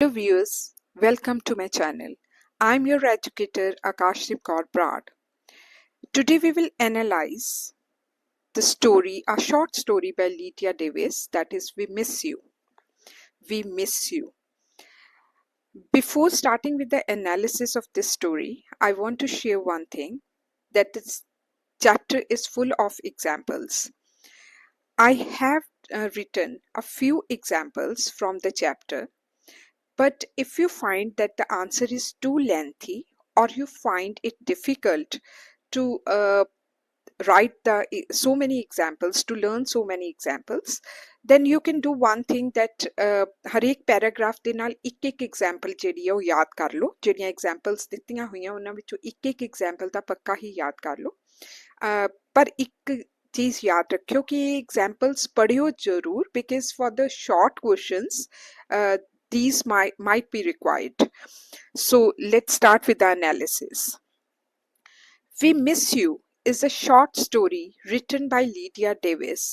Hello viewers, welcome to my channel. I'm your educator Akashdeep Kaur Brad. Today we will analyze the story, a short story by Lydia Davis, that is We Miss You. We Miss You. Before starting with the analysis of this story, I want to share one thing, that this chapter is full of examples. I have written a few examples from the chapter. But if you find that the answer is too lengthy or you find it difficult to write so many examples, to learn so many examples, then you can do one thing, that ਹਰ ਇੱਕ paragraph ਦੇ ਨਾਲ ਇੱਕ example ਜਿਹੜੀ ਹੈ ਉਹ ਯਾਦ ਕਰ ਲਓ। ਜਿਹੜੀਆਂ ਐਗਜ਼ਾਮਪਲਸ ਦਿੱਤੀਆਂ ਹੋਈਆਂ ਉਹਨਾਂ ਵਿੱਚੋਂ ਇੱਕ ਐਗਜ਼ਾਮਪਲ ਤਾਂ ਪੱਕਾ ਹੀ ਯਾਦ ਕਰ ਲਓ। ਪਰ ਇੱਕ ਚੀਜ਼ ਯਾਦ ਰੱਖਿਓ ਕਿ ਇਹ ਐਗਜ਼ਾਮਪਲਸ ਪੜ੍ਹਿਓ ਜ਼ਰੂਰ, because for the short questions these might be required. So let's start with the analysis. We Miss You is a short story written by Lydia Davis.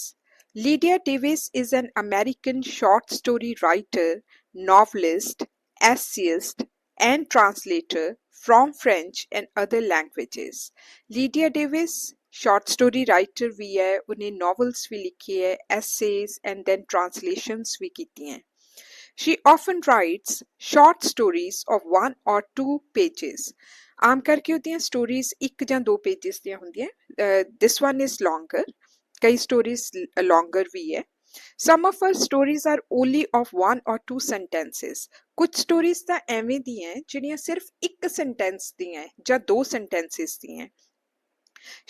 Lydia Davis is an American short story writer, novelist, essayist, and translator from French and other languages. Lydia Davis short story writer भी है, उन्हें novels भी लिखी है, essays and then translations भी की हैं. She often writes short stories of 1 or 2 pages. आम करके होती stories 1 ਜਾਂ 2 pages ਦੀਆਂ ਹੁੰਦੀਆਂ। This one is longer. कई stories longer भी है। Some of her stories are only of 1 or 2 sentences. कुछ stories ਤਾਂ ਐਵੇਂ ਦੀਆਂ ਜਿਹੜੀਆਂ ਸਿਰਫ 1 sentence ਦੀਆਂ ਜਾਂ 2 sentences ਦੀਆਂ।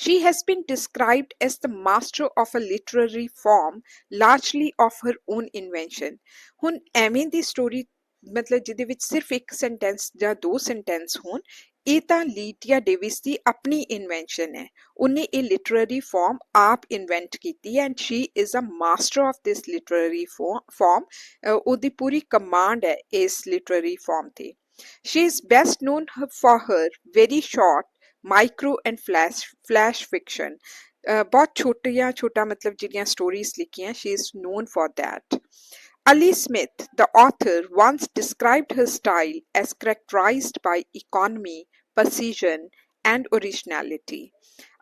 She has been described as the master of a literary form, largely of her own invention. ਹੁਣ ਐਵੇਂ ਦੀ ਸਟੋਰੀ ਮਤਲਬ ਜਿਹਦੇ ਵਿੱਚ ਸਿਰਫ ਇੱਕ ਸੈਂਟੈਂਸ ਜਾਂ 2 ਸੈਂਟੈਂਸ ਹੋਣ, ਇਹ ਤਾਂ ਲੀਡੀਆ ਡੇਵਿਸ ਦੀ ਆਪਣੀ ਇਨਵੈਂਸ਼ਨ ਹੈ। ਉਹਨੇ ਇਹ ਲਿਟਰੇਰੀ ਫਾਰਮ ਆਪ ਇਨਵੈਂਟ ਕੀਤੀ ਹੈ, and she is a master of this literary form. ਉਹਦੀ ਪੂਰੀ ਕਮਾਂਡ ਹੈ ਇਸ ਲਿਟਰੇਰੀ ਫਾਰਮ ਤੇ। She is best known for her very short micro and flash fiction, ਬਹੁਤ ਛੋਟਾ ਮਤਲਬ ਜਿਹੜੀਆਂ ਸਟੋਰੀਜ਼ ਲਿਖੀਆਂ, she is known for that. Ali Smith, the author, once described her style as characterized by economy, precision and originality.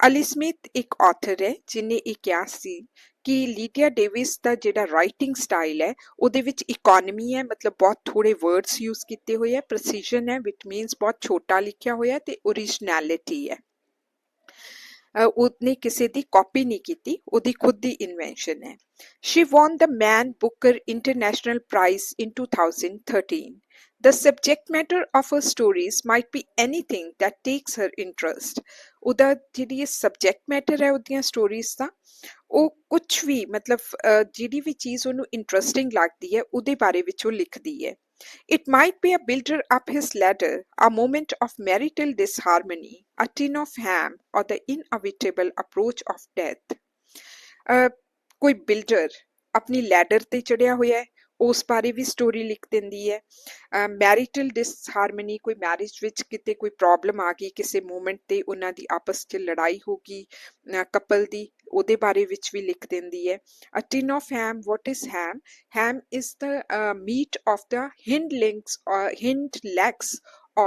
Ali Smith ਇੱਕ author ਹੈ ਜਿਨੇ ਇਹ ਕਿਹਾ ਸੀ ਕਿ ਲੀਡੀਆ ਡੇਵਿਸ ਦਾ ਜਿਹੜਾ ਰਾਈਟਿੰਗ ਸਟਾਈਲ ਹੈ ਉਹਦੇ ਵਿੱਚ ਇਕੋਨਮੀ ਹੈ, ਮਤਲਬ ਬਹੁਤ ਥੋੜੇ ਵਰਡਸ ਯੂਜ਼ ਕੀਤੇ ਹੋਏ ਹੈ, ਪ੍ਰੈਸੀਜਨ ਹੈ ਵਿਚ ਮੀਨਸ ਬਹੁਤ ਛੋਟਾ ਲਿਖਿਆ ਹੋਇਆ, ਤੇ ਓਰੀਜਨੈਲਿਟੀ ਹੈ। ਉਹਨੇ ਕਿਸੇ ਦੀ ਕਾਪੀ ਨਹੀਂ ਕੀਤੀ, ਉਹਦੀ ਖੁਦ ਦੀ ਇਨਵੈਂਸ਼ਨ ਹੈ। She won the Man Booker International Prize in 2013. The subject matter of her stories might be anything that takes her interest. ਉਹਦਾ ਜਿਹੜੀ ਸਬਜੈਕਟ ਮੈਟਰ ਹੈ ਉਹਦੀਆਂ ਸਟੋਰੀਜ਼ ਦਾ, ਉਹ ਕੁਛ ਵੀ ਮਤਲਬ ਜਿਹੜੀ ਵੀ ਚੀਜ਼ ਉਹਨੂੰ ਇੰਟਰਸਟਿੰਗ ਲੱਗਦੀ ਹੈ ਉਹਦੇ ਬਾਰੇ ਵਿੱਚ ਉਹ ਲਿਖਦੀ ਹੈ। It might be a builder up his ladder, a moment of marital disharmony, a tin of ham, or the inevitable approach of death. ਕੋਈ ਬਿਲਡਰ ਆਪਣੀ ਲੈਡਰ ਤੇ ਚੜਿਆ ਹੋਇਆ ਹੈ, ਉਸ ਬਾਰੇ ਵੀ ਸਟੋਰੀ ਲਿਖ ਦਿੰਦੀ ਹੈ। ਮੈਰੀਟਲ ਡਿਸਹਾਰਮਨੀ, ਕੋਈ ਮੈਰਿਜ ਵਿੱਚ ਕਿਤੇ ਕੋਈ ਪ੍ਰੋਬਲਮ ਆ ਗਈ, ਕਿਸੇ ਮੂਮੈਂਟ ਤੇ ਉਹਨਾਂ ਦੀ ਆਪਸ 'ਚ ਲੜਾਈ ਹੋ ਗਈ ਕਪਲ ਦੀ, ਉਹਦੇ ਬਾਰੇ ਵਿੱਚ ਵੀ ਲਿਖ ਦਿੰਦੀ ਹੈ। A tin of ham, what is ham? Ham is the meat of the hind legs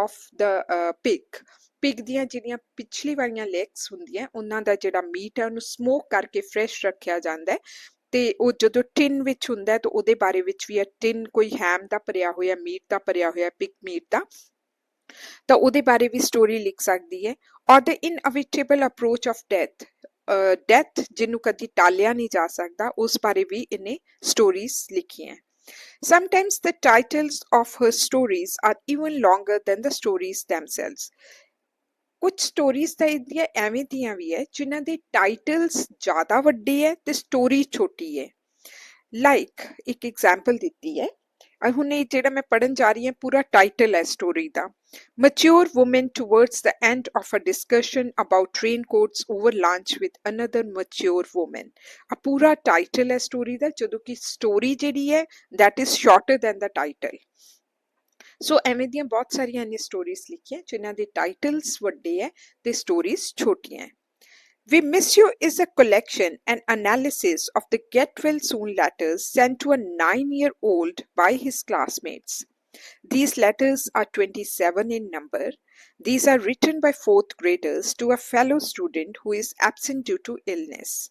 of the pig. Pig ਦੀਆਂ ਜਿਹੜੀਆਂ ਪਿਛਲੀ ਵਾਲੀਆਂ ਲੈਗਸ ਹੁੰਦੀਆਂ, ਉਹਨਾਂ ਦਾ ਜਿਹੜਾ ਮੀਟ ਹੈ ਉਹਨੂੰ ਸਮੋਕ ਕਰਕੇ ਫਰੈਸ਼ ਰੱਖਿਆ ਜਾਂਦਾ ਹੈ, ਤੇ ਉਹ ਜਦੋਂ ਟਿਨ ਵਿੱਚ ਹੁੰਦਾ ਤਾਂ ਉਹਦੇ ਬਾਰੇ ਵਿੱਚ ਵੀ ਟਿਨ ਕੋਈ ਹੈਮ ਦਾ ਭਰਿਆ ਹੋਇਆ, ਮੀਟ ਦਾ ਭਰਿਆ ਹੋਇਆ, ਪਿਗ ਮੀਟ ਦਾ, ਤਾਂ ਉਹਦੇ ਬਾਰੇ ਵੀ ਸਟੋਰੀ ਲਿਖ ਸਕਦੀ ਹੈ। ਔਰ ਦ ਇਨਐਵਿਟੇਬਲ ਅਪਰੋਚ ਆਫ ਡੈਥ ਜਿਹਨੂੰ ਕਦੀ ਟਾਲਿਆ ਨਹੀਂ ਜਾ ਸਕਦਾ, ਉਸ ਬਾਰੇ ਵੀ ਇਹਨੇ ਸਟੋਰੀਜ਼ ਲਿਖੀਆਂ। Sometimes the titles of her stories are even longer than the stories themselves. ਕੁਝ ਸਟੋਰੀਜ਼ ਤਾਂ ਇਹਦੀਆਂ ਐਵੇਂ ਦੀਆਂ ਵੀ ਹੈ ਜਿਨ੍ਹਾਂ ਦੇ ਟਾਈਟਲਸ ਜ਼ਿਆਦਾ ਵੱਡੇ ਹੈ ਤੇ ਸਟੋਰੀ ਛੋਟੀ ਹੈ। ਲਾਈਕ ਇੱਕ ਐਗਜ਼ਾਮਪਲ ਦਿੱਤੀ ਹੈ, ਹੁਣ ਇਹ ਜਿਹੜਾ ਮੈਂ ਪੜ੍ਹਨ ਜਾ ਰਹੀ ਹਾਂ ਪੂਰਾ ਟਾਈਟਲ ਹੈ story the, Mature woman towards the end of a discussion about raincoats over lunch with another mature woman. ਆ ਪੂਰਾ ਟਾਈਟਲ ਹੈ ਸਟੋਰੀ ਦਾ, ਜਦੋਂ ਕਿ ਸਟੋਰੀ ਜਿਹੜੀ ਹੈ that is shorter than the title. ਸੋ ਐਵੇਂ ਦੀਆਂ ਬਹੁਤ ਸਾਰੀਆਂ ਇਹਨੇ ਸਟੋਰੀਜ਼ ਲਿਖੀਆਂ ਜਿਨ੍ਹਾਂ ਦੇ ਟਾਈਟਲਸ ਵੱਡੇ ਹੈ ਤੇ ਸਟੋਰੀਜ਼ ਛੋਟੀਆਂ ਹੈ। We Miss You is a collection and analysis of the get well soon letters sent to a 9-year-old by his classmates. These letters are 27 in number. These are written by fourth graders to a fellow student who is absent due to illness.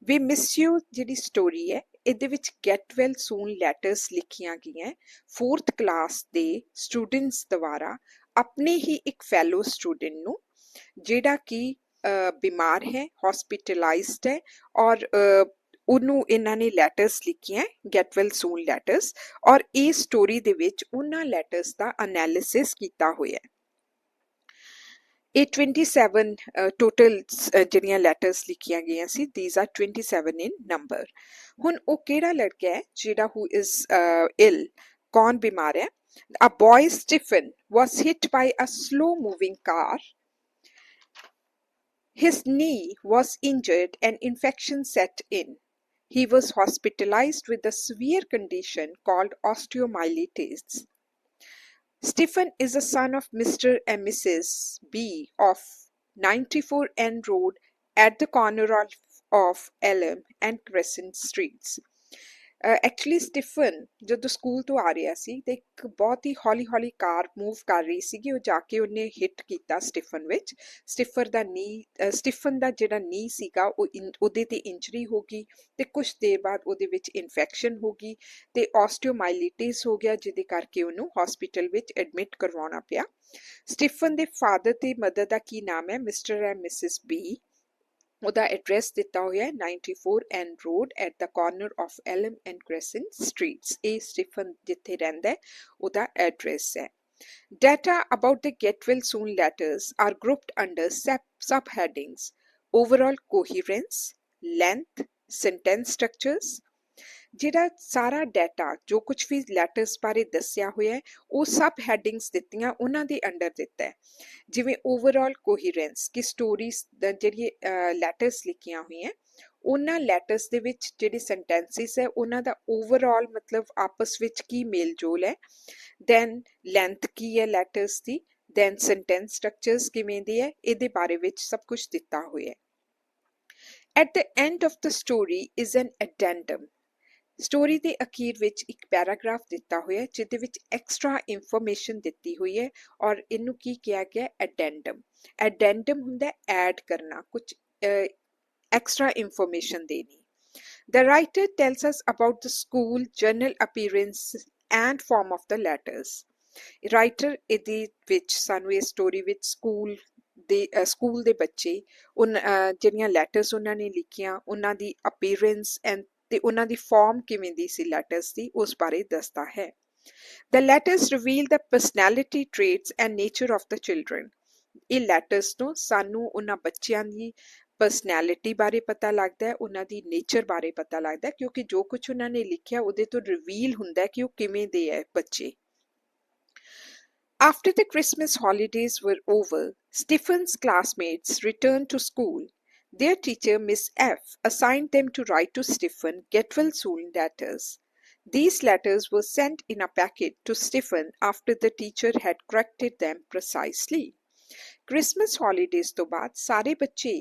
We miss you ਜਿਹੜੀ story ਹੈ ਇਹਦੇ ਵਿੱਚ get well soon letters ਲਿਖੀਆਂ ਗਈਆਂ fourth class ਦੇ students ਦੁਆਰਾ ਆਪਣੇ ਹੀ ਇੱਕ fellow student ਨੂੰ ਜਿਹੜਾ ਕਿ ਬਿਮਾਰ ਹੈ hospitalized ਹੈ ਔਰ ਉਹਨੂੰ ਇਹਨਾਂ ਨੇ ਲੈਟਰਸ ਲਿਖੀਆਂ get well soon letters ਔਰ ਇਹ ਸਟੋਰੀ ਦੇ ਵਿੱਚ ਉਹਨਾਂ ਲੈਟਰਸ ਦਾ ਅਨਾਲਿਸਿਸ ਕੀਤਾ ਹੋਇਆ ਹੈ ਇਹ 27 ਟੋਟਲ ਜਿਹੜੀਆਂ ਲੈਟਰਸ ਲਿਖੀਆਂ ਗਈਆਂ ਸੀ these are 27 in number ਹੁਣ ਉਹ ਕਿਹੜਾ ਲੜਕਾ ਹੈ ਜਿਹੜਾ who is ill ਕੌਣ ਬਿਮਾਰ ਹੈ a boy Stephen was hit by a slow moving car. His knee was injured and infection set in. He was hospitalized with a severe condition called osteomyelitis. Stephen is the son of Mr. and Mrs. B of 94 N Road at the corner of Elm and Crescent Streets. Actually Stephen ਜਦੋਂ school ਤੋਂ ਆ ਰਿਹਾ ਸੀ ਤੇ ਇੱਕ ਬਹੁਤ ਹੀ ਹੌਲੀ ਹੌਲੀ ਕਾਰ move ਕਰ ਰਹੀ ਸੀਗੀ ਉਹ ਜਾ ਕੇ ਉਹਨੇ ਹਿੱਟ ਕੀਤਾ ਸਟੀਫਨ ਵਿੱਚ ਸਟੀਫਨ ਦਾ ਜਿਹੜਾ ਨੀ ਸੀਗਾ ਉਹਦੇ ਤੇ ਇੰਜਰੀ ਹੋ ਗਈ ਤੇ ਕੁਝ ਦੇਰ ਬਾਅਦ ਉਹਦੇ ਵਿੱਚ ਇਨਫੈਕਸ਼ਨ ਹੋ ਗਈ ਤੇ ਆਸਟੀਓਮਾਈਲਿਟਿਸ ਹੋ ਗਿਆ ਜਿਹਦੇ ਕਰਕੇ ਉਹਨੂੰ ਹਸਪੀਟਲ ਵਿੱਚ ਐਡਮਿਟ ਕਰਵਾਉਣਾ ਪਿਆ ਸਟੀਫਨ ਦੇ ਫਾਦਰ ਤੇ ਮਦਰ ਦਾ ਕੀ ਨਾਮ ਹੈ ਮਿਸਟਰ ਐਂਡ ਮਿਸਿਸ ਬੀ ਉਹਦਾ ਐਡਰੈਸ ਦਿੱਤਾ ਹੋਇਆ ਹੈ 94 N Road at the corner of Elm and Crescent Streets. ਇਹ ਸਟੀਫਨ ਜਿੱਥੇ ਰਹਿੰਦਾ ਹੈ ਉਹਦਾ ਐਡਰੈਸ ਹੈ Data about the get well soon letters are grouped under subheadings: overall coherence, length, sentence structures. ਜਿਹੜਾ ਸਾਰਾ ਡਾਟਾ ਜੋ ਕੁਝ ਵੀ ਲੈਟਰਸ ਬਾਰੇ ਦੱਸਿਆ ਹੋਇਆ ਹੈ ਉਹ ਸਬ ਹੈਡਿੰਗਸ ਦਿੱਤੀਆਂ ਉਹਨਾਂ ਦੇ ਅੰਡਰ ਦਿੱਤਾ ਹੈ ਜਿਵੇਂ ਓਵਰਆਲ ਕੋਹੀਰੈਂਸ ਕਿ ਸਟੋਰੀਜ਼ ਜਿਹੜੀ ਲੈਟਰਸ ਲਿਖੀਆਂ ਹੋਈਆਂ ਉਹਨਾਂ ਲੈਟਰਸ ਦੇ ਵਿੱਚ ਜਿਹੜੇ ਸੈਂਟੈਂਸਿਸ ਹੈ ਉਹਨਾਂ ਦਾ ਓਵਰਆਲ ਮਤਲਬ ਆਪਸ ਵਿੱਚ ਕੀ ਮੇਲ ਜੋਲ ਹੈ ਦੈਨ ਲੈਂਥ ਕੀ ਹੈ ਲੈਟਰਸ ਦੀ ਦੈਨ ਸੈਂਟੈਂਸ ਸਟਰਕਚਰਸ ਕਿਵੇਂ ਦੀ ਹੈ ਇਹਦੇ ਬਾਰੇ ਵਿੱਚ ਸਭ ਕੁਝ ਦਿੱਤਾ ਹੋਇਆ ਹੈ At the end of the story is an addendum. Story ਦੇ ਅਖੀਰ ਵਿੱਚ ਇੱਕ ਪੈਰਾਗ੍ਰਾਫ ਦਿੱਤਾ ਹੋਇਆ ਜਿਹਦੇ ਵਿੱਚ ਐਕਸਟਰਾ ਇਨਫੋਰਮੇਸ਼ਨ ਦਿੱਤੀ ਹੋਈ ਹੈ ਔਰ ਇਹਨੂੰ ਕੀ ਕਿਹਾ ਗਿਆ ਐਡੈਂਡਮ ਹੁੰਦਾ ਐਡ ਕਰਨਾ ਕੁਝ ਐਕਸਟਰਾ ਇਨਫੋਰਮੇਸ਼ਨ ਦੇਣੀ The writer tells us about the school journal appearance and form of the letters. Writer ਇਹਦੇ ਵਿੱਚ ਸਾਨੂੰ ਇਹ ਸਟੋਰੀ ਵਿੱਚ ਸਕੂਲ ਦੇ ਬੱਚੇ ਜਿਹੜੀਆਂ ਲੈਟਰਸ ਉਹਨਾਂ ਨੇ ਲਿਖੀਆਂ ਉਹਨਾਂ ਦੀ ਅਪੀਅਰੈਂਸ ਐਂਡ ਤੇ ਉਹਨਾਂ ਦੀ ਫਾਰਮ ਕਿਵੇਂ ਦੀ ਸੀ ਲੈਟਰਸ ਦੀ ਉਸ ਬਾਰੇ ਦੱਸਦਾ ਹੈ The letters reveal the personality traits and nature of the children. ਇਹ ਲੈਟਰਸ ਤੋਂ ਸਾਨੂੰ ਉਹਨਾਂ ਬੱਚਿਆਂ ਦੀ ਪਰਸਨੈਲਿਟੀ ਬਾਰੇ ਪਤਾ ਲੱਗਦਾ ਹੈ ਉਹਨਾਂ ਦੀ ਨੇਚਰ ਬਾਰੇ ਪਤਾ ਲੱਗਦਾ ਹੈ ਕਿਉਂਕਿ ਜੋ ਕੁਝ ਉਹਨਾਂ ਨੇ ਲਿਖਿਆ ਉਹਦੇ ਤੋਂ ਰਿਵੀਲ ਹੁੰਦਾ ਕਿ ਉਹ ਕਿਵੇਂ ਦੇ ਹੈ ਬੱਚੇ After the Christmas holidays were over, Stephen's classmates returned to school. Their teacher, Miss F, assigned them to write to Stephen get well soon letters. These letters were sent in a packet to Stephen after the teacher had corrected them precisely. Christmas holidays ਤੋਂ ਬਾਅਦ ਸਾਰੇ ਬੱਚੇ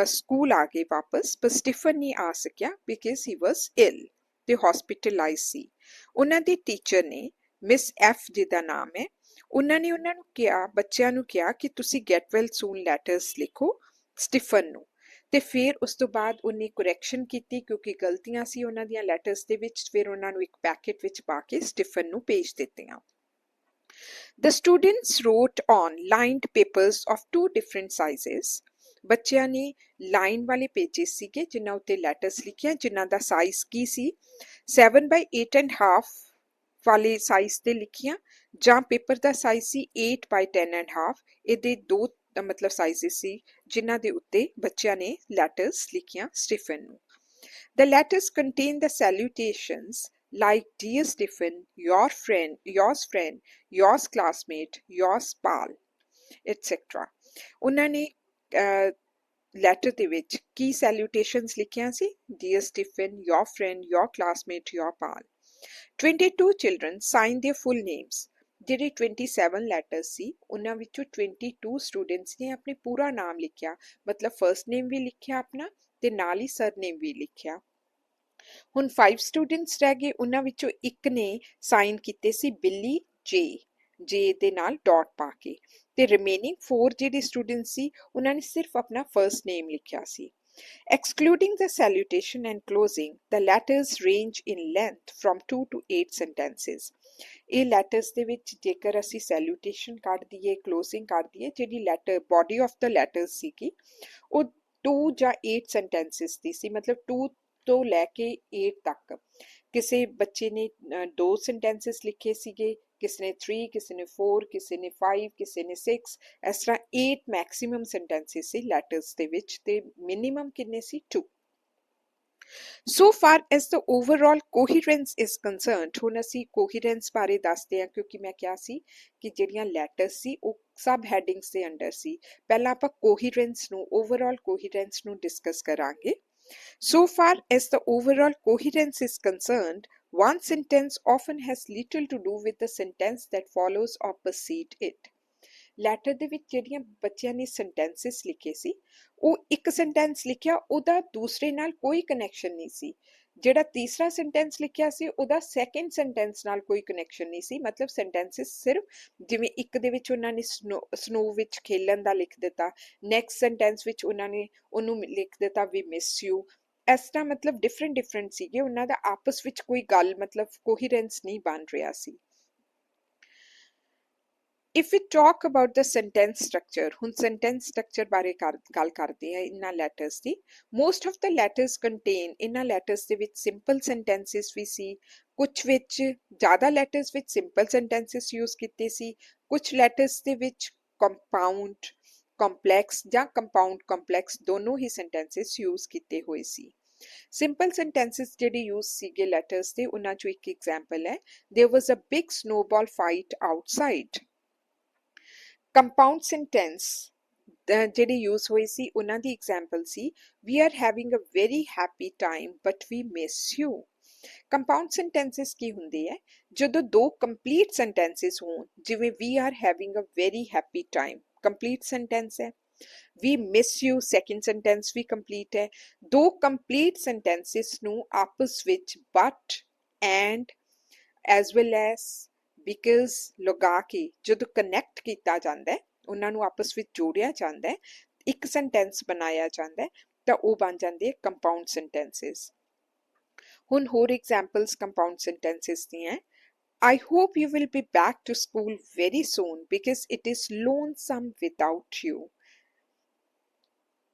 school ਆ ਗਏ ਵਾਪਸ ਪਰ Stephen ਨਹੀਂ ਆ ਸਕਿਆ because he was ill ਤੇ hospitalized ਸੀ ਉਹਨਾਂ ਦੇ ਟੀਚਰ ਨੇ ਮਿਸ ਐਫ ਜਿਹਦਾ ਨਾਮ ਹੈ ਉਹਨਾਂ ਨੇ ਉਹਨਾਂ ਨੂੰ ਕਿਹਾ ਬੱਚਿਆਂ ਨੂੰ ਕਿਹਾ ਕਿ ਤੁਸੀਂ get well soon letters ਲਿਖੋ ਸਟੀਫਨ ਨੂੰ ਤੇ ਫਿਰ ਉਸ ਤੋਂ ਬਾਅਦ ਉਹਨੇ ਕਰੈਕਸ਼ਨ ਕੀਤੀ ਕਿਉਂਕਿ ਗਲਤੀਆਂ ਸੀ ਉਹਨਾਂ ਦੀਆਂ ਲੈਟਰਸ ਦੇ ਵਿੱਚ ਫਿਰ ਉਹਨਾਂ ਨੂੰ ਇੱਕ ਪੈਕੇਟ ਵਿੱਚ ਪਾ ਕੇ ਸਟੀਫਨ ਨੂੰ ਭੇਜ ਦਿੱਤੀਆਂ The students wrote on lined papers of two different sizes. ਬੱਚਿਆਂ ਨੇ ਲਾਈਨ ਵਾਲੇ ਪੇजेस ਸੀਗੇ ਜਿਨ੍ਹਾਂ ਉੱਤੇ ਲੈਟਰਸ ਲਿਖੀਆਂ ਜਿਨ੍ਹਾਂ ਦਾ ਸਾਈਜ਼ ਕੀ ਸੀ 7 by 8 and half ਵਾਲੇ ਸਾਈਜ਼ ਤੇ ਲਿਖੀਆਂ ਜਾਂ ਪੇਪਰ ਦਾ ਸਾਈਜ਼ ਸੀ 8 by 10 and half ਇਹਦੇ ਦੋ ਮਤਲਬ ਸਾਈਜ਼ਸ ਸੀ ਜਿਨ੍ਹਾਂ ਦੇ ਉੱਤੇ ਬੱਚਿਆਂ ਨੇ ਲੈਟਰਸ ਲਿਖੀਆਂ ਸਟੀਫਨ ਨੂੰ The letters contain the salutations like Dear Stephen, yours friend, yours classmate, yours pal, etc. ਉਹਨਾਂ ਨੇ ਲੈਟਰ ਦੇ ਵਿੱਚ ਕੀ ਸੈਲੂਟੇਸ਼ਨਸ ਲਿਖੀਆਂ ਸੀ Dear Stephen, your friend, your classmate, your pal. 22 children signed their full names. ਜਿਹੜੇ 27 letters ਸੀ ਉਹਨਾਂ ਵਿੱਚੋਂ 22 students ਨੇ ਆਪਣੇ ਪੂਰਾ ਨਾਮ ਲਿਖਿਆ ਮਤਲਬ ਫਰਸਟ ਨੇਮ ਵੀ ਲਿਖਿਆ ਆਪਣਾ ਤੇ ਨਾਲ ਹੀ ਸਰਨੇਮ ਵੀ ਲਿਖਿਆ ਹੁਣ 5 ਸਟੂਡੈਂਟਸ ਰਹਿ ਗਏ, ਉਹਨਾਂ ਵਿੱਚੋਂ ਇੱਕ ਨੇ ਸਾਈਨ ਕੀਤੇ ਸੀ ਬਿੱਲੀ ਜੇ ਦੇ ਨਾਲ ਡਾਟ ਪਾ ਕੇ, ਤੇ ਰਿਮੇਨਿੰਗ 4 ਜਿਹੜੇ ਸਟੂਡੈਂਟ ਸੀ ਉਹਨਾਂ ਨੇ ਸਿਰਫ ਆਪਣਾ ਫਰਸਟ ਨੇਮ ਲਿਖਿਆ ਸੀ। Excluding the salutation and closing, the letters range in length from 2 to 8 sentences. ਇਹ ਲੈਟਰਸ ਦੇ ਵਿੱਚ ਜੇਕਰ ਅਸੀਂ ਸੈਲੂਟੇਸ਼ਨ ਕੱਢ ਦਈਏ, ਕਲੋਜ਼ਿੰਗ ਕੱਢ ਦਈਏ, ਜਿਹੜੀ letter body of the letters ਸੀਗੀ ਉਹ 2 ਜਾਂ 8 ਸੈਂਟੈਂਸਿਸ ਦੀ ਸੀ, ਮਤਲਬ 2 ਤੋਂ ਲੈ ਕੇ 8 ਤੱਕ। ਕਿਸੇ ਬੱਚੇ ਨੇ 2 ਸੈਂਟੈਂਸਿਸ ਲਿਖੇ ਸੀਗੇ, ਕਿਸੇ ਨੇ 3, ਕਿਸੇ ਨੇ 4, ਕਿਸੇ ਨੇ 5, ਕਿਸੇ ਨੇ 6, ਇਸ ਤਰ੍ਹਾਂ 8 ਮੈਕਸਿਮਮ ਸੈਂਟੈਂਸਿਸ ਸੀ ਲੈਟਰਸ ਦੇ ਵਿੱਚ, ਤੇ ਮਿਨੀਮਮ ਕਿੰਨੇ ਸੀ 2। So far as the overall coherence is concerned, ਹੁਣ ਅਸੀਂ coherence ਬਾਰੇ ਦੱਸਦੇ ਹਾਂ, ਕਿਉਂਕਿ ਮੈਂ ਕਿਹਾ ਸੀ ਕਿ ਜਿਹੜੀਆਂ ਲੈਟਰਸ ਸੀ ਉਹ ਸਬ ਹੈਡਿੰਗਸ ਦੇ ਅੰਡਰ ਸੀ। ਪਹਿਲਾਂ ਆਪਾਂ coherence ਨੂੰ, overall coherence ਨੂੰ ਡਿਸਕਸ ਕਰਾਂਗੇ। So far as the overall coherence is concerned, one sentence often has little to do with the sentence that follows or precedes it. Letter ਦੇ ਵਿੱਚ ਜਿਹੜੀਆਂ ਬੱਚਿਆਂ ਨੇ ਸੈਂਟੈਂਸਿਸ ਲਿਖੇ ਸੀ, ਉਹ ਇੱਕ ਸੈਂਟੈਂਸ ਲਿਖਿਆ, ਉਹਦਾ ਦੂਸਰੇ ਨਾਲ ਕੋਈ ਕਨੈਕਸ਼ਨ ਨਹੀਂ ਸੀ। ਜਿਹੜਾ ਤੀਸਰਾ ਸੈਂਟੈਂਸ ਲਿਖਿਆ ਸੀ ਉਹਦਾ ਸੈਕਿੰਡ ਸੈਂਟੈਂਸ ਨਾਲ ਕੋਈ ਕਨੈਕਸ਼ਨ ਨਹੀਂ ਸੀ। ਮਤਲਬ ਸੈਂਟੈਂਸਿਸ ਸਿਰਫ ਜਿਵੇਂ ਇੱਕ ਦੇ ਵਿੱਚ ਉਹਨਾਂ ਨੇ ਸਨੋ ਵਿੱਚ ਖੇਲਣ ਦਾ ਲਿਖ ਦਿੱਤਾ, ਨੈਕਸਟ ਸੈਂਟੈਂਸ ਵਿੱਚ ਉਹਨਾਂ ਨੇ ਉਹਨੂੰ ਲਿਖ ਦਿੱਤਾ ਵੀ ਮਿਸ ਯੂ, ਇਸ ਤਰ੍ਹਾਂ ਮਤਲਬ ਡਿਫਰੈਂਟ ਸੀਗੇ, ਉਹਨਾਂ ਦਾ ਆਪਸ ਵਿੱਚ ਕੋਈ ਗੱਲ ਮਤਲਬ ਕੋਹੀਰੈਂਸ ਨਹੀਂ ਬਣ ਰਿਹਾ ਸੀ। If we talk about the sentence structure, ਹੁਣ sentence structure ਬਾਰੇ ਗੱਲ ਕਰਦੇ ਹਾਂ ਇਹਨਾਂ letters the. Most of the letters contain, ਇਹਨਾਂ letters ਦੇ ਵਿੱਚ simple sentences ਵੀ ਸੀ, ਕੁਝ ਵਿੱਚ ਜ਼ਿਆਦਾ letters ਵਿੱਚ simple sentences use ਕੀਤੇ ਸੀ, ਕੁਝ letters ਦੇ ਵਿੱਚ compound, complex ਜਾਂ compound complex ਦੋਨੋਂ ਹੀ sentences use ਕੀਤੇ ਹੋਏ ਸੀ। ਸਿੰਪਲ ਸੈਂਟੈਂਸਿਸ ਜਿਹੜੇ ਯੂਜ਼ ਸੀਗੇ ਲੈਟਰਸ ਦੇ, ਉਹਨਾਂ ਚੋਂ ਇੱਕ ਐਗਜ਼ਾਮਪਲ ਹੈ, there was a big snowball fight outside। Compound sentence ਜਿਹੜੀ ਯੂਜ਼ ਹੋਈ ਸੀ ਉਹਨਾਂ ਦੀ example C, we are having a very happy time but we miss you। Compound sentences ਕੀ ਹੁੰਦੇ ਹੈ, ਜਦੋਂ ਦੋ ਕੰਪਲੀਟ ਸੈਂਟੈਂਸਿਸ ਹੋਣ, ਜਿਵੇਂ we are having a very happy time complete sentence ਹੈ, we miss you second sentence ਵੀ ਕੰਪਲੀਟ ਹੈ। ਦੋ ਕੰਪਲੀਟ ਸੈਂਟੈਂਸਿਸ ਨੂੰ ਆਪਸ ਵਿੱਚ but, and, as well as, because ਲਗਾ ਕੇ ਜਦੋਂ ਕਨੈਕਟ ਕੀਤਾ ਜਾਂਦਾ ਹੈ, ਉਹਨਾਂ ਨੂੰ ਆਪਸ ਵਿੱਚ ਜੋੜਿਆ ਜਾਂਦਾ ਹੈ, ਇੱਕ ਸੈਂਟੈਂਸ ਬਣਾਇਆ ਜਾਂਦਾ ਹੈ, ਤਾਂ ਉਹ ਬਣ ਜਾਂਦੇ ਕੰਪਾਊਂਡ ਸੈਂਟੈਂਸਿਸ। ਹੁਣ ਹੋਰ ਐਗਜ਼ਾਮਪਲਸ ਕੰਪਾਊਂਡ ਸੈਂਟੈਂਸਿਸ ਦੀਆਂ, I hope you will be back to school very soon because it is lonesome without you।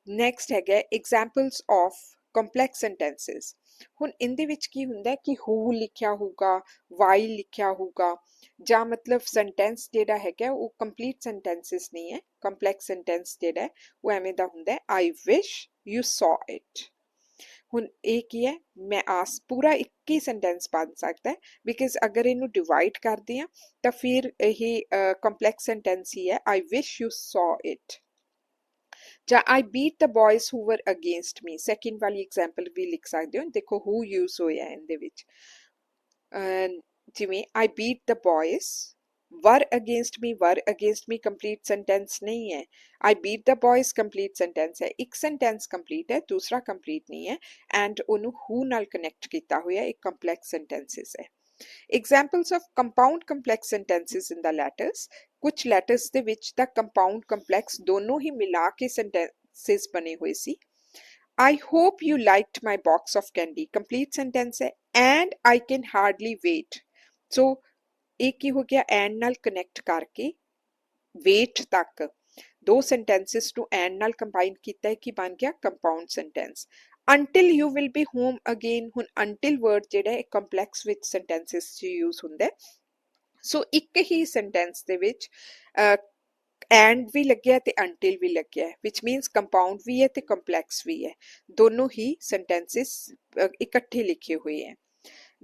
Next ਹੈਗਾ ਐਗਜ਼ਾਮਪਲਸ ਆਫ ਕੰਪਲੈਕਸ ਸੈਂਟੈਂਸਿਸ। ਹੁਣ ਇਹਦੇ ਵਿੱਚ ਕੀ ਹੁੰਦਾ ਕਿ ਹੂ ਲਿਖਿਆ ਹੋਊਗਾ, ਵਾਈ ਲਿਖਿਆ ਹੋਊਗਾ, ਜਾਂ ਮਤਲਬ ਸੈਂਟੈਂਸ ਜਿਹੜਾ ਹੈਗਾ ਉਹ ਕੰਪਲੀਟ ਸੈਂਟੈਂਸਿਸ ਨਹੀਂ ਹੈ। ਕੰਪਲੈਕਸ ਸੈਂਟੈਂਸ ਜਿਹੜਾ ਉਹ ਐਵੇਂ ਦਾ ਹੁੰਦਾ, ਆਈ ਵਿਸ਼ ਯੂ ਸੌ ਇਟ। ਹੁਣ ਇਹ ਕੀ ਹੈ, ਮੈਂ ਆਸ ਪੂਰਾ ਇੱਕ ਹੀ ਸੈਂਟੈਂਸ ਬਣ ਸਕਦਾ ਹੈ, ਬਿਕਾਜ਼ ਅਗਰ ਇਹਨੂੰ ਡਿਵਾਈਡ ਕਰਦੇ ਹਾਂ ਤਾਂ ਫਿਰ ਇਹ ਕੰਪਲੈਕਸ ਸੈਂਟੈਂਸ ਹੀ ਹੈ, ਆਈ ਵਿਸ਼ ਯੂ ਸੌ ਇਟ। ਜਾਂ I beat the boys who were against me, second ਵਾਲੀ ਐਗਜ਼ਾਮਪਲ ਵੀ ਲਿਖ ਸਕਦੇ ਹੋ। ਦੇਖੋ who use ਹੋਇਆ ਇਹਦੇ ਵਿੱਚ, ਜਿਵੇਂ I beat the boys, were against me complete sentence ਨਹੀਂ ਹੈ, I beat the boys complete sentence ਹੈ, ਇੱਕ ਸੈਂਟੈਂਸ ਕੰਪਲੀਟ ਹੈ, ਦੂਸਰਾ ਕੰਪਲੀਟ ਨਹੀਂ ਹੈ, ਐਂਡ ਉਹਨੂੰ who ਨਾਲ ਕਨੈਕਟ ਕੀਤਾ ਹੋਇਆ ਇੱਕ ਕੰਪਲੈਕਸ ਸੈਂਟੈਂਸਿਸ ਹੈ। Examples of compound complex sentences in the letters, ਕੁਝ ਲੈਟਰਸ ਦੇ ਵਿੱਚ ਤਾਂ ਕੰਪਾਊਂਡ ਕੰਪਲੈਕਸ ਦੋਨੋਂ ਹੀ ਮਿਲਾ ਕੇ ਸੈਂਟੈਂਸਿਸ ਬਣੇ ਹੋਏ ਸੀ। I hope you liked my box of candy complete sentence ਹੈ, and I can hardly wait। ਸੋ ਇਹ ਕੀ ਹੋ ਗਿਆ, ਐਂਡ ਨਾਲ ਕਨੈਕਟ ਕਰਕੇ ਵੇਟ ਤੱਕ ਦੋ ਸੈਂਟੈਂਸਿਸ ਨੂੰ ਐਂਡ ਨਾਲ ਕੰਬਾਈਨ ਕੀਤਾ, ਕੀ ਬਣ ਗਿਆ compound sentence. until you will be home again, ਹੁਣ until word ਜਿਹੜਾ ਹੈ ਕੰਪਲੈਕਸ ਵਿੱਚ ਸੈਂਟੈਂਸਿਸ 'ਚ ਯੂਜ਼ ਹੁੰਦਾ ਹੈ। ਸੋ ਇੱਕ ਹੀ ਸੈਂਟੈਂਸ ਦੇ ਵਿੱਚ ਐਂਡ ਵੀ ਲੱਗਿਆ ਤੇ until ਵੀ ਲੱਗਿਆ, ਵਿਚ ਮੀਨਸ ਕੰਪਾਊਂਡ ਵੀ ਹੈ ਤੇ ਕੰਪਲੈਕਸ ਵੀ ਹੈ, ਦੋਨੋਂ ਹੀ ਸੈਂਟੈਂਸਿਸ ਇਕੱਠੇ ਲਿਖੇ ਹੋਏ ਹੈ।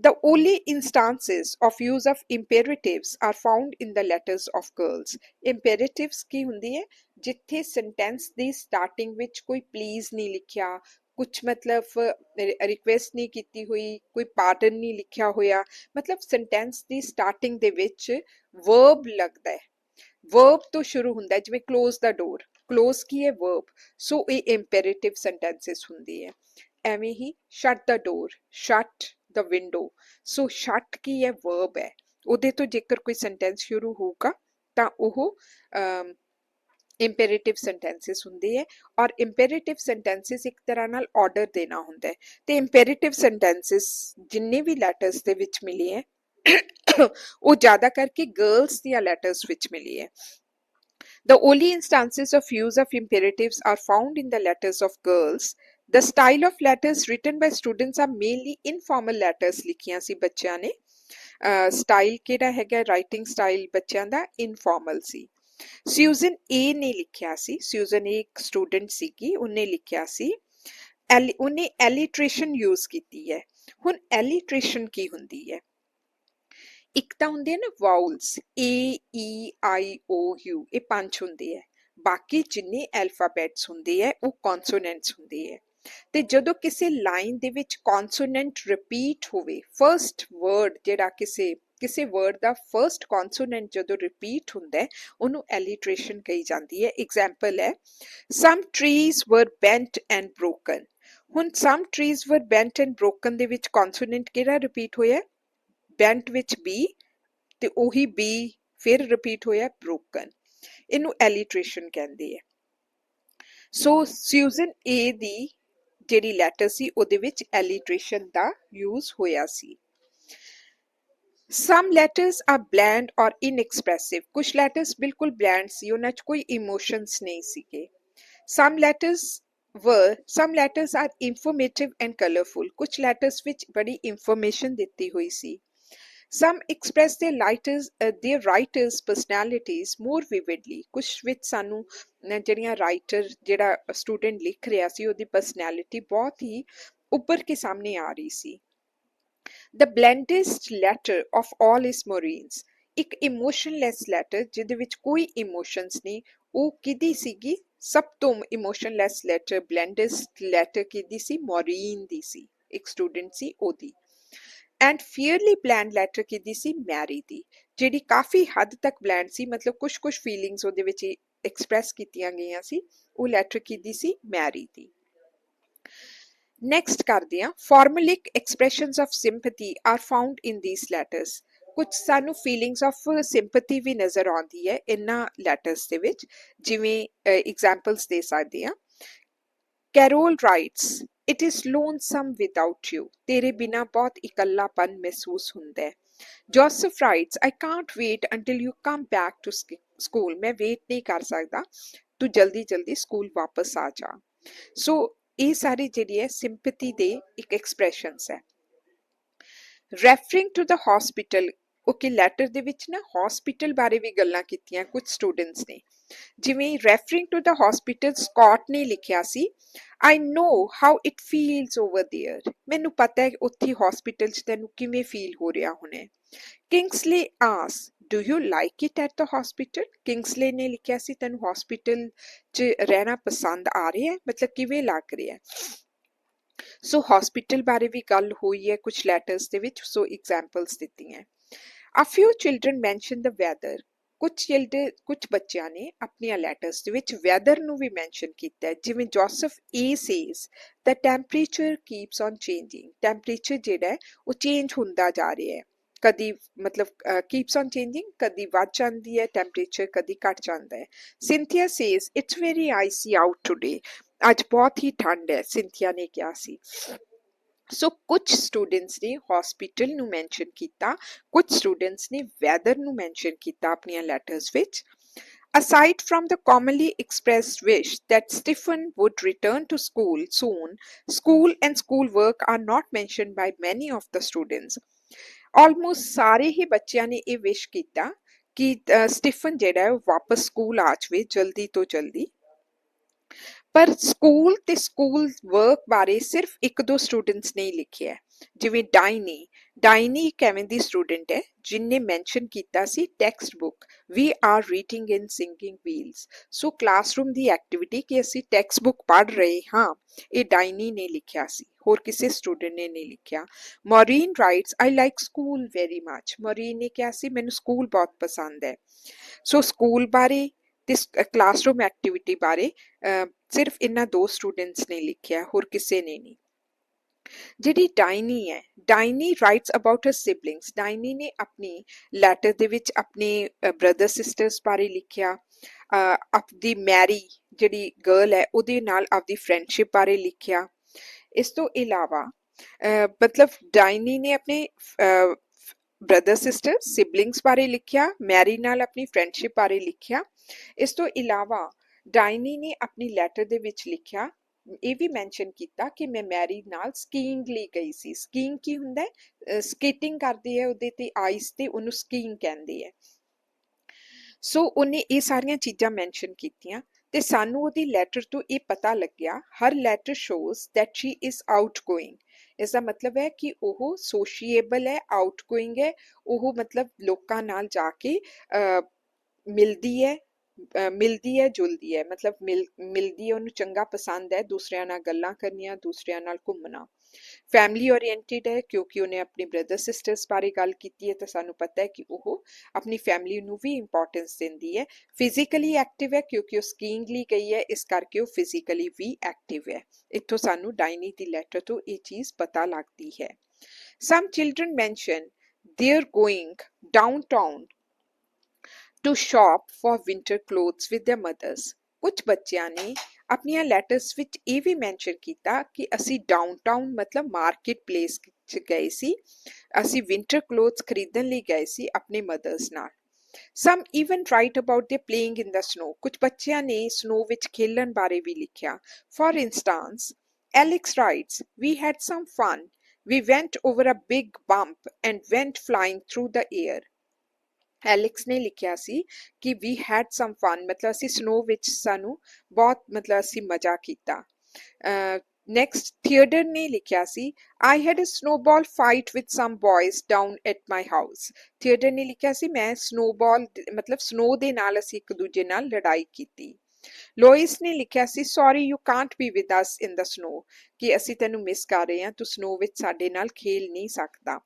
The only instances of use of imperatives are found in the letters of girls। Imperatives ਕੀ ਹੁੰਦੀ ਹੈ, ਜਿੱਥੇ ਸੈਂਟੈਂਸ ਦੀ ਸਟਾਰਟਿੰਗ ਵਿੱਚ ਕੋਈ ਪਲੀਜ਼ ਨਹੀਂ ਲਿਖਿਆ, ਕੁਛ ਮਤਲਬ ਰਿਕੁਐਸਟ ਨਹੀਂ ਕੀਤੀ ਹੋਈ, ਕੋਈ ਪਾਰਟਨ ਨਹੀਂ ਲਿਖਿਆ ਹੋਇਆ, ਮਤਲਬ ਸੈਂਟੈਂਸ ਦੀ ਸਟਾਰਟਿੰਗ ਦੇ ਵਿੱਚ ਵਰਬ ਲੱਗਦਾ ਹੈ, ਵਰਬ ਤੋਂ ਸ਼ੁਰੂ ਹੁੰਦਾ, ਜਿਵੇਂ ਕਲੋਜ਼ ਦਾ ਡੋਰ, ਕਲੋਜ਼ ਕੀ ਹੈ ਵਰਬ, ਸੋ ਇਹ ਇੰਪੈਰੇਟਿਵ ਸੈਂਟੈਂਸਿਸ ਹੁੰਦੀ ਹੈ। ਐਵੇਂ ਹੀ shut the door, shut the window. So shut ਕੀ ਹੈ, verb ਹੈ, ਉਹਦੇ ਤੋਂ ਜੇਕਰ ਕੋਈ ਸੈਂਟੈਂਸ ਸ਼ੁਰੂ ਹੋਊਗਾ ਤਾਂ ਉਹ ਇੰਪੇਰੇਟਿਵ ਸੈਂਟੈਂਸਿਸ ਹੁੰਦੇ ਹੈ। ਔਰ ਇੰਪੇਰੇਟਿਵ ਸੈਂਟੈਂਸਿਸ ਇੱਕ ਤਰ੍ਹਾਂ ਨਾਲ ਆਰਡਰ ਦੇਣਾ ਹੁੰਦਾ ਹੈ, ਤੇ ਇੰਪੇਰੇਟਿਵ ਸੈਂਟੈਂਸਿਸ ਜਿੰਨੇ ਵੀ ਲੈਟਰਸ ਦੇ ਵਿੱਚ ਮਿਲੇ ਹੈ ਉਹ ਜ਼ਿਆਦਾ ਕਰਕੇ ਗਰਲਸ ਦੀਆਂ ਲੈਟਰਸ ਵਿੱਚ ਮਿਲੀ ਹੈ। The only instances of use of imperatives are found in the letters of girls. The style of letters written by students are mainly informal letters ਲਿਖੀਆਂ ਸੀ ਬੱਚਿਆਂ ਨੇ। ਸਟਾਈਲ ਕਿਹੜਾ ਹੈਗਾ, ਰਾਈਟਿੰਗ ਸਟਾਈਲ ਬੱਚਿਆਂ ਦਾ ਇਨਫਾਰਮਲ ਸੀ। ਸਿਊਜ਼ਨ ਏ ਨੇ ਲਿਖਿਆ ਸੀ, ਸਿਊਜ਼ਨ ਏ ਇੱਕ ਸਟੂਡੈਂਟ ਸੀਗੀ, ਉਹਨੇ ਲਿਖਿਆ ਸੀ, ਉਹਨੇ ਐਲੀਟ੍ਰੇਸ਼ਨ ਯੂਜ਼ ਕੀਤੀ ਹੈ। ਹੁਣ ਐਲੀਟ੍ਰੇਸ਼ਨ ਕੀ ਹੁੰਦੀ ਹੈ? ਇੱਕ ਤਾਂ ਹੁੰਦੇ ਆ ਨਾ ਵਾਊਲਸ, AEIOU, ਇਹ 5 ਹੁੰਦੇ ਹੈ। ਬਾਕੀ ਜਿੰਨੇ ਐਲਫਾਬੈਟਸ ਹੁੰਦੇ ਹੈ ਉਹ ਕੌਨਸੋਨੈਂਟਸ ਹੁੰਦੇ ਹੈ। ਤੇ ਜਦੋਂ ਕਿਸੇ ਲਾਈਨ ਦੇ ਵਿੱਚ ਕੌਨਸੋਨੈਂਟ ਰਿਪੀਟ ਹੋਵੇ, ਫਰਸਟ ਵਰਡ ਜਿਹੜਾ ਕਿਸੇ ਵਰਡ ਦਾ ਫਰਸਟ ਕੌਨਸੋਨੈਂਟ ਜਦੋਂ ਰਿਪੀਟ ਹੁੰਦਾ ਹੈ ਉਹਨੂੰ ਐਲੀਟ੍ਰੇਸ਼ਨ ਕਹੀ ਜਾਂਦੀ ਹੈ। ਐਗਜ਼ਾਮਪਲ ਹੈ, ਸਮ ਟਰੀਜ਼ ਵਰ ਬੈਂਟ ਐਂਡ ਬ੍ਰੋਕਨ। ਹੁਣ ਸਮ ਟਰੀਜ਼ ਵਰ ਬੈਂਟ ਐਂਡ ਬ੍ਰੋਕਨ ਦੇ ਵਿੱਚ ਕੌਨਸੋਨੈਂਟ ਕਿਹੜਾ ਰਿਪੀਟ ਹੋਇਆ? ਬੈਂਟ ਵਿੱਚ ਬੀ, ਤੇ ਉਹੀ ਬੀ ਫਿਰ ਰਿਪੀਟ ਹੋਇਆ ਬ੍ਰੋਕਨ। ਇਹਨੂੰ ਐਲੀਟ੍ਰੇਸ਼ਨ ਕਹਿੰਦੇ ਆ। ਸੋ ਸਿਊਜ਼ਨ ਏ ਦੀ ਜਿਹੜੀ ਲੈਟਰ ਸੀ ਉਹਦੇ ਵਿੱਚ ਐਲੀਟ੍ਰੇਸ਼ਨ ਦਾ ਯੂਜ਼ ਹੋਇਆ ਸੀ। Some letters are bland or inexpressive. ਕੁਝ letters ਬਿਲਕੁਲ bland ਸੀ, ਉਹਨਾਂ 'ਚ ਕੋਈ emotions ਨਹੀਂ ਸੀਗੇ। Some letters are informative and colorful. ਕੁਝ letters ਵਿੱਚ ਬੜੀ information ਦਿੱਤੀ ਹੋਈ ਸੀ। Some express their writers' personalities more vividly. ਕੁਝ ਵਿੱਚ ਸਾਨੂੰ ਜਿਹੜੀਆਂ ਜਿਹੜਾ ਸਟੂਡੈਂਟ ਲਿਖ ਰਿਹਾ ਸੀ ਉਹਦੀ ਪਰਸਨੈਲਿਟੀ ਬਹੁਤ ਹੀ ਉੱਭਰ ਕੇ ਸਾਹਮਣੇ ਆ ਰਹੀ ਸੀ। The blandest letter of all is Maureen's. ਇੱਕ ਇਮੋਸ਼ਨਲੈਸ ਲੈਟਰ ਜਿਹਦੇ ਵਿੱਚ ਕੋਈ ਇਮੋਸ਼ਨਸ ਨਹੀਂ, ਉਹ ਕਿਹਦੀ ਸੀਗੀ? ਸਭ ਤੋਂ ਇਮੋਸ਼ਨਲੈਸ ਲੈਟਰ, ਬਲੈਂਡੈਸਟ ਲੈਟਰ ਕਿਹਦੀ ਸੀ? ਮੌਰੀਨ ਦੀ ਸੀ, ਇੱਕ ਸਟੂਡੈਂਟ ਸੀ ਉਹਦੀ। ਐਂਡ ਫੀਅਰਲੀ ਬਲੈਂਡ ਲੈਟਰ ਕਿਹਦੀ ਸੀ? ਮੈਰੀ ਦੀ, ਜਿਹੜੀ ਕਾਫੀ ਹੱਦ ਤੱਕ ਬਲੈਂਡ ਸੀ, ਮਤਲਬ ਕੁਝ ਫੀਲਿੰਗਸ ਉਹਦੇ ਵਿੱਚ ਐਕਸਪ੍ਰੈਸ ਕੀਤੀਆਂ ਗਈਆਂ ਸੀ। ਉਹ ਲੈਟਰ ਕਿਹਦੀ ਸੀ? ਮੈਰੀ ਦੀ। ਨੈਕਸਟ ਕਰਦੇ ਹਾਂ, formulaic expressions of sympathy are found in these letters. ਕੁਝ ਸਾਨੂੰ ਫੀਲਿੰਗਸ ਆਫ ਸਿੰਪੈਥੀ ਵੀ ਨਜ਼ਰ ਆਉਂਦੀ ਹੈ ਇਹਨਾਂ ਲੈਟਰਸ ਦੇ ਵਿੱਚ, ਜਿਵੇਂ ਐਗਜ਼ਾਮਪਲਸ ਦੇ ਸਕਦੇ ਹਾਂ। Carol writes, it is lonesome without you. ਤੇਰੇ ਬਿਨਾ ਬਹੁਤ ਇਕੱਲਾਪਨ ਮਹਿਸੂਸ ਹੁੰਦਾ ਹੈ। Joseph writes, I can't wait until you come back to school. ਮੈਂ ਵੇਟ ਨਹੀਂ ਕਰ ਸਕਦਾ, ਤੂੰ ਜਲਦੀ ਜਲਦੀ ਸਕੂਲ ਵਾਪਸ ਆ ਜਾ। ਸੋ ਇਹ ਸਾਰੀ ਜਿਹੜੀ ਹੈ ਸਿੰਪੈਥੀ ਦੇ ਇੱਕ ਐਕਸਪ੍ਰੈਸ਼ਨਸ ਹੈ। Referring to the hospital, okay, letter ਦੇ ਵਿੱਚ ਨਾ ਹਸਪੀਟਲ ਬਾਰੇ ਵੀ ਗੱਲਾਂ ਕੀਤੀਆਂ ਕੁਝ ਸਟੂਡੈਂਟਸ ਨੇ, ਜਿਵੇਂ referring to the hospital Scott ਨੇ ਲਿਖਿਆ ਸੀ, I know how it feels over there. ਮੈਨੂੰ ਪਤਾ ਹੈ ਉੱਥੇ ਹਸਪੀਟਲ 'ਚ ਤੈਨੂੰ ਕਿਵੇਂ ਫੀਲ ਹੋ ਰਿਹਾ ਹੋਣਾ। ਕਿੰਗਸਲੇ ਆਸ, Do you like it at the hospital? ਕਿੰਗਸਲੇ ਨੇ ਲਿਖਿਆ ਸੀ, ਤੈਨੂੰ ਹਸਪੀਟਲ 'ਚ ਰਹਿਣਾ ਪਸੰਦ ਆ ਰਿਹਾ ਹੈ, ਮਤਲਬ ਕਿਵੇਂ ਲੱਗ ਰਿਹਾ। ਸੋ ਹਸਪੀਟਲ ਬਾਰੇ ਵੀ ਗੱਲ ਹੋਈ ਹੈ ਕੁਝ ਲੈਟਰਸ ਦੇ ਵਿੱਚ, ਸੋ ਐਗਜ਼ਾਮਪਲਸ ਦਿੱਤੀਆਂ। A few children mention the weather. ਕੁਝ ਬੱਚਿਆਂ ਨੇ ਆਪਣੀਆਂ ਲੈਟਰਸ ਦੇ ਵਿੱਚ ਵੈਦਰ ਨੂੰ ਵੀ ਮੈਂਸ਼ਨ ਕੀਤਾ ਹੈ, ਜਿਵੇਂ Joseph A says the temperature keeps on changing. Temperature ਜਿਹੜਾ ਹੈ ਉਹ ਚੇਂਜ ਹੁੰਦਾ ਜਾ ਰਿਹਾ ਹੈ, ਕਦੀ ਮਤਲਬ ਕੀਪਸ ਔਨ ਚੇਂਜਿੰਗ, ਕਦੀ ਵੱਧ ਜਾਂਦੀ ਹੈ ਟੈਂਪਰੇਚਰ, ਕਦੀ ਘਟ ਜਾਂਦਾ ਹੈ। Cynthia says it's very icy out today. ਅੱਜ ਬਹੁਤ ਹੀ ਠੰਡ ਹੈ, ਸਿੰਥੀਆ ਨੇ ਕਿਹਾ ਸੀ। ਸੋ ਕੁਝ ਸਟੂਡੈਂਟਸ ਨੇ ਹਸਪੀਟਲ ਨੂੰ ਮੈਂਸ਼ਨ ਕੀਤਾ, ਕੁਝ ਸਟੂਡੈਂਟਸ ਨੇ ਵੈਦਰ ਨੂੰ ਮੈਂਸ਼ਨ ਕੀਤਾ ਆਪਣੀਆਂ ਲੈਟਰਸ ਵਿੱਚ। Aside from the commonly expressed wish that Stephen would return to school soon, school and schoolwork are not mentioned by many of the students. Almost ਸਾਰੇ ਹੀ ਬੱਚਿਆਂ ਨੇ ਇਹ ਵਿਸ਼ ਕੀਤਾ ਕਿ ਸਟੀਫਨ ਜਿਹੜਾ ਹੈ ਉਹ ਵਾਪਸ ਸਕੂਲ ਆ ਜਾਵੇ ਜਲਦੀ ਤੋਂ ਜਲਦੀ। ਪਰ ਸਕੂਲ ਤੇ ਸਕੂਲ ਵਰਕ ਬਾਰੇ ਸਿਰਫ ਇੱਕ ਦੋ ਸਟੂਡੈਂਟਸ ਨੇ ਲਿਖਿਆ, ਜਿਵੇਂ ਡਾਇਨੀ ਇੱਕ ਐਵੇਂ ਦੀ ਸਟੂਡੈਂਟ ਹੈ ਜਿਨਨੇ ਮੈਂਸ਼ਨ ਕੀਤਾ ਸੀ textbook we are reading in sinking wheels. So classroom ਦੀ ਐਕਟੀਵਿਟੀ ਕਿ ਅਸੀਂ ਟੈਕਸਟ ਬੁੱਕ ਪੜ੍ਹ ਰਹੇ ਹਾਂ, ਇਹ ਡਾਇਨੀ ਨੇ ਲਿਖਿਆ ਸੀ, ਹੋਰ ਕਿਸੇ ਸਟੂਡੈਂਟ ਨੇ ਨਹੀਂ ਲਿਖਿਆ। Maureen writes I like school very much. Maureen ਨੇ ਕਿਹਾ ਸੀ ਮੈਨੂੰ ਸਕੂਲ ਬਹੁਤ ਪਸੰਦ ਹੈ। ਸੋ ਸਕੂਲ ਬਾਰੇ ਤੇ ਕਲਾਸਰੂਮ ਐਕਟੀਵਿਟੀ ਬਾਰੇ ਸਿਰਫ ਇਹਨਾਂ ਦੋ ਸਟੂਡੈਂਟਸ ਨੇ ਲਿਖਿਆ, ਹੋਰ ਕਿਸੇ ਨੇ ਨਹੀਂ। ਜਿਹੜੀ ਡਾਇਨੀ ਹੈ, ਡਾਇਨੀ ਰਾਈਟਸ ਅਬਾਊਟ ਹਰ ਸਿਬਲਿੰਗਸ। ਡਾਇਨੀ ਨੇ ਆਪਣੀ ਲੈਟਰ ਦੇ ਵਿੱਚ ਆਪਣੇ ਬ੍ਰਦਰ ਸਿਸਟਰਸ ਬਾਰੇ ਲਿਖਿਆ, ਆਪਦੀ ਮੈਰੀ ਜਿਹੜੀ ਗਰਲ ਹੈ ਉਹਦੇ ਨਾਲ ਆਪਦੀ ਫਰੈਂਡਸ਼ਿਪ ਬਾਰੇ ਲਿਖਿਆ। ਇਸ ਤੋਂ ਇਲਾਵਾ ਮਤਲਬ ਡਾਇਨੀ ਨੇ ਆਪਣੇ ਬ੍ਰਦਰ ਸਿਸਟਰ ਸਿਬਲਿੰਗਸ ਬਾਰੇ ਲਿਖਿਆ, ਮੈਰੀ ਨਾਲ ਆਪਣੀ ਫਰੈਂਡਸ਼ਿਪ ਬਾਰੇ ਲਿਖਿਆ। ਇਸ ਤੋਂ ਇਲਾਵਾ ਡਾਇਨੀ ਨੇ ਆਪਣੀ ਲੈਟਰ ਦੇ ਵਿੱਚ ਲਿਖਿਆ, ਇਹ ਵੀ ਮੈਂਸ਼ਨ ਕੀਤਾ ਕਿ ਮੈਂ ਮੈਰੀ ਨਾਲ ਸਕੀਇੰਗ ਲਈ ਗਈ ਸੀ। ਸਕੀਇੰਗ ਕੀ ਹੁੰਦਾ ਹੈ? ਸਕੇਟਿੰਗ ਕਰਦੀ ਹੈ ਉਹਦੇ ਤੇ ਆਈਸ ਤੇ, ਉਹਨੂੰ ਸਕੀਇੰਗ ਕਹਿੰਦੇ ਹੈ। ਸੋ ਉਹਨੇ ਇਹ ਸਾਰੀਆਂ ਚੀਜ਼ਾਂ ਮੈਂਸ਼ਨ ਕੀਤੀਆਂ ਤੇ ਸਾਨੂੰ ਉਹਦੀ ਲੈਟਰ ਤੋਂ ਇਹ ਪਤਾ ਲੱਗਿਆ, ਹਰ letter shows that she is outgoing. ਇਸ ਦਾ ਮਤਲਬ ਹੈ ਕਿ ਉਹ ਸੋਸ਼ੀਏਬਲ ਹੈ, ਆਊਟਗੋਇੰਗ ਹੈ, ਉਹ ਮਤਲਬ ਲੋਕਾਂ ਨਾਲ ਜਾ ਕੇ ਮਿਲਦੀ ਹੈ, ਮਿਲਦੀ ਹੈ ਜੁਲਦੀ ਹੈ, ਮਤਲਬ ਮਿਲਦੀ ਹੈ, ਉਹਨੂੰ ਚੰਗਾ ਪਸੰਦ ਹੈ ਦੂਸਰਿਆਂ ਨਾਲ ਗੱਲਾਂ ਕਰਨੀਆਂ, ਦੂਸਰਿਆਂ ਨਾਲ ਘੁੰਮਣਾ। ਫੈਮਿਲੀ ਓਰੀਐਂਟਿਡ ਹੈ ਕਿਉਂਕਿ ਉਹਨੇ ਆਪਣੇ ਬ੍ਰਦਰ ਸਿਸਟਰਸ ਬਾਰੇ ਗੱਲ ਕੀਤੀ ਹੈ ਤਾਂ ਸਾਨੂੰ ਪਤਾ ਹੈ ਕਿ ਉਹ ਆਪਣੀ ਫੈਮਿਲੀ ਨੂੰ ਵੀ ਇੰਪੋਰਟੈਂਸ ਦਿੰਦੀ ਹੈ। ਫਿਜ਼ੀਕਲੀ ਐਕਟਿਵ ਹੈ ਕਿਉਂਕਿ ਉਹ ਸਕੀਇੰਗ ਲਈ ਗਈ ਹੈ, ਇਸ ਕਰਕੇ ਉਹ ਫਿਜ਼ੀਕਲੀ ਵੀ ਐਕਟਿਵ ਹੈ। ਇੱਥੋਂ ਸਾਨੂੰ ਡਾਇਨੀ ਦੀ ਲੈਟਰ ਤੋਂ ਇਹ ਚੀਜ਼ ਪਤਾ ਲੱਗਦੀ ਹੈ। Some children mention they're going downtown to shop for winter clothes with their mothers. ਕੁਝ ਬੱਚਿਆਂ ਨੇ ਆਪਣੀਆਂ ਲੈਟਰਸ ਵਿੱਚ ਇਹ ਵੀ ਮੈਂਸ਼ਨ ਕੀਤਾ ਕਿ ਅਸੀਂ ਡਾਊਨਟਾਊਨ ਮਤਲਬ ਮਾਰਕੀਟ ਪਲੇਸ 'ਚ ਗਏ ਸੀ, ਅਸੀਂ ਵਿੰਟਰ ਕਲੋਥਸ ਖਰੀਦਣ ਲਈ ਗਏ ਸੀ ਆਪਣੇ ਮਦਰਸ ਨਾਲ। Some even write about their playing in the snow. ਕੁਝ ਬੱਚਿਆਂ ਨੇ ਸਨੋ ਵਿੱਚ ਖੇਲਣ ਬਾਰੇ ਵੀ ਲਿਖਿਆ। For instance, Alex writes, we had some fun. We went over a big bump and went flying through the air. ਐਲਿਕਸ ਨੇ ਲਿਖਿਆ ਸੀ ਕਿ ਵੀ ਹੈਡ ਸਮ ਫਨ, ਮਤਲਬ ਅਸੀਂ ਸਨੋ ਵਿੱਚ ਸਾਨੂੰ ਬਹੁਤ ਮਤਲਬ ਅਸੀਂ ਮਜ਼ਾ ਕੀਤਾ। ਨੈਕਸਟ ਥੀਏਟਰ ਨੇ ਲਿਖਿਆ ਸੀ, I had a snowball fight with some boys down at my house. ਥੀਏਟਰ ਨੇ ਲਿਖਿਆ ਸੀ ਮੈਂ ਸਨੋਬਾਲ ਮਤਲਬ ਸਨੋ ਦੇ ਨਾਲ ਅਸੀਂ ਇੱਕ ਦੂਜੇ ਨਾਲ ਲੜਾਈ ਕੀਤੀ। ਲੋਇਸ ਨੇ ਲਿਖਿਆ ਸੀ, sorry you can't be with us in the snow, ਕਿ ਅਸੀਂ ਤੈਨੂੰ ਮਿਸ ਕਰ ਰਹੇ ਹਾਂ, ਤੂੰ ਸਨੋ ਵਿੱਚ ਸਾਡੇ ਨਾਲ ਖੇਲ ਨਹੀਂ ਸਕਦਾ।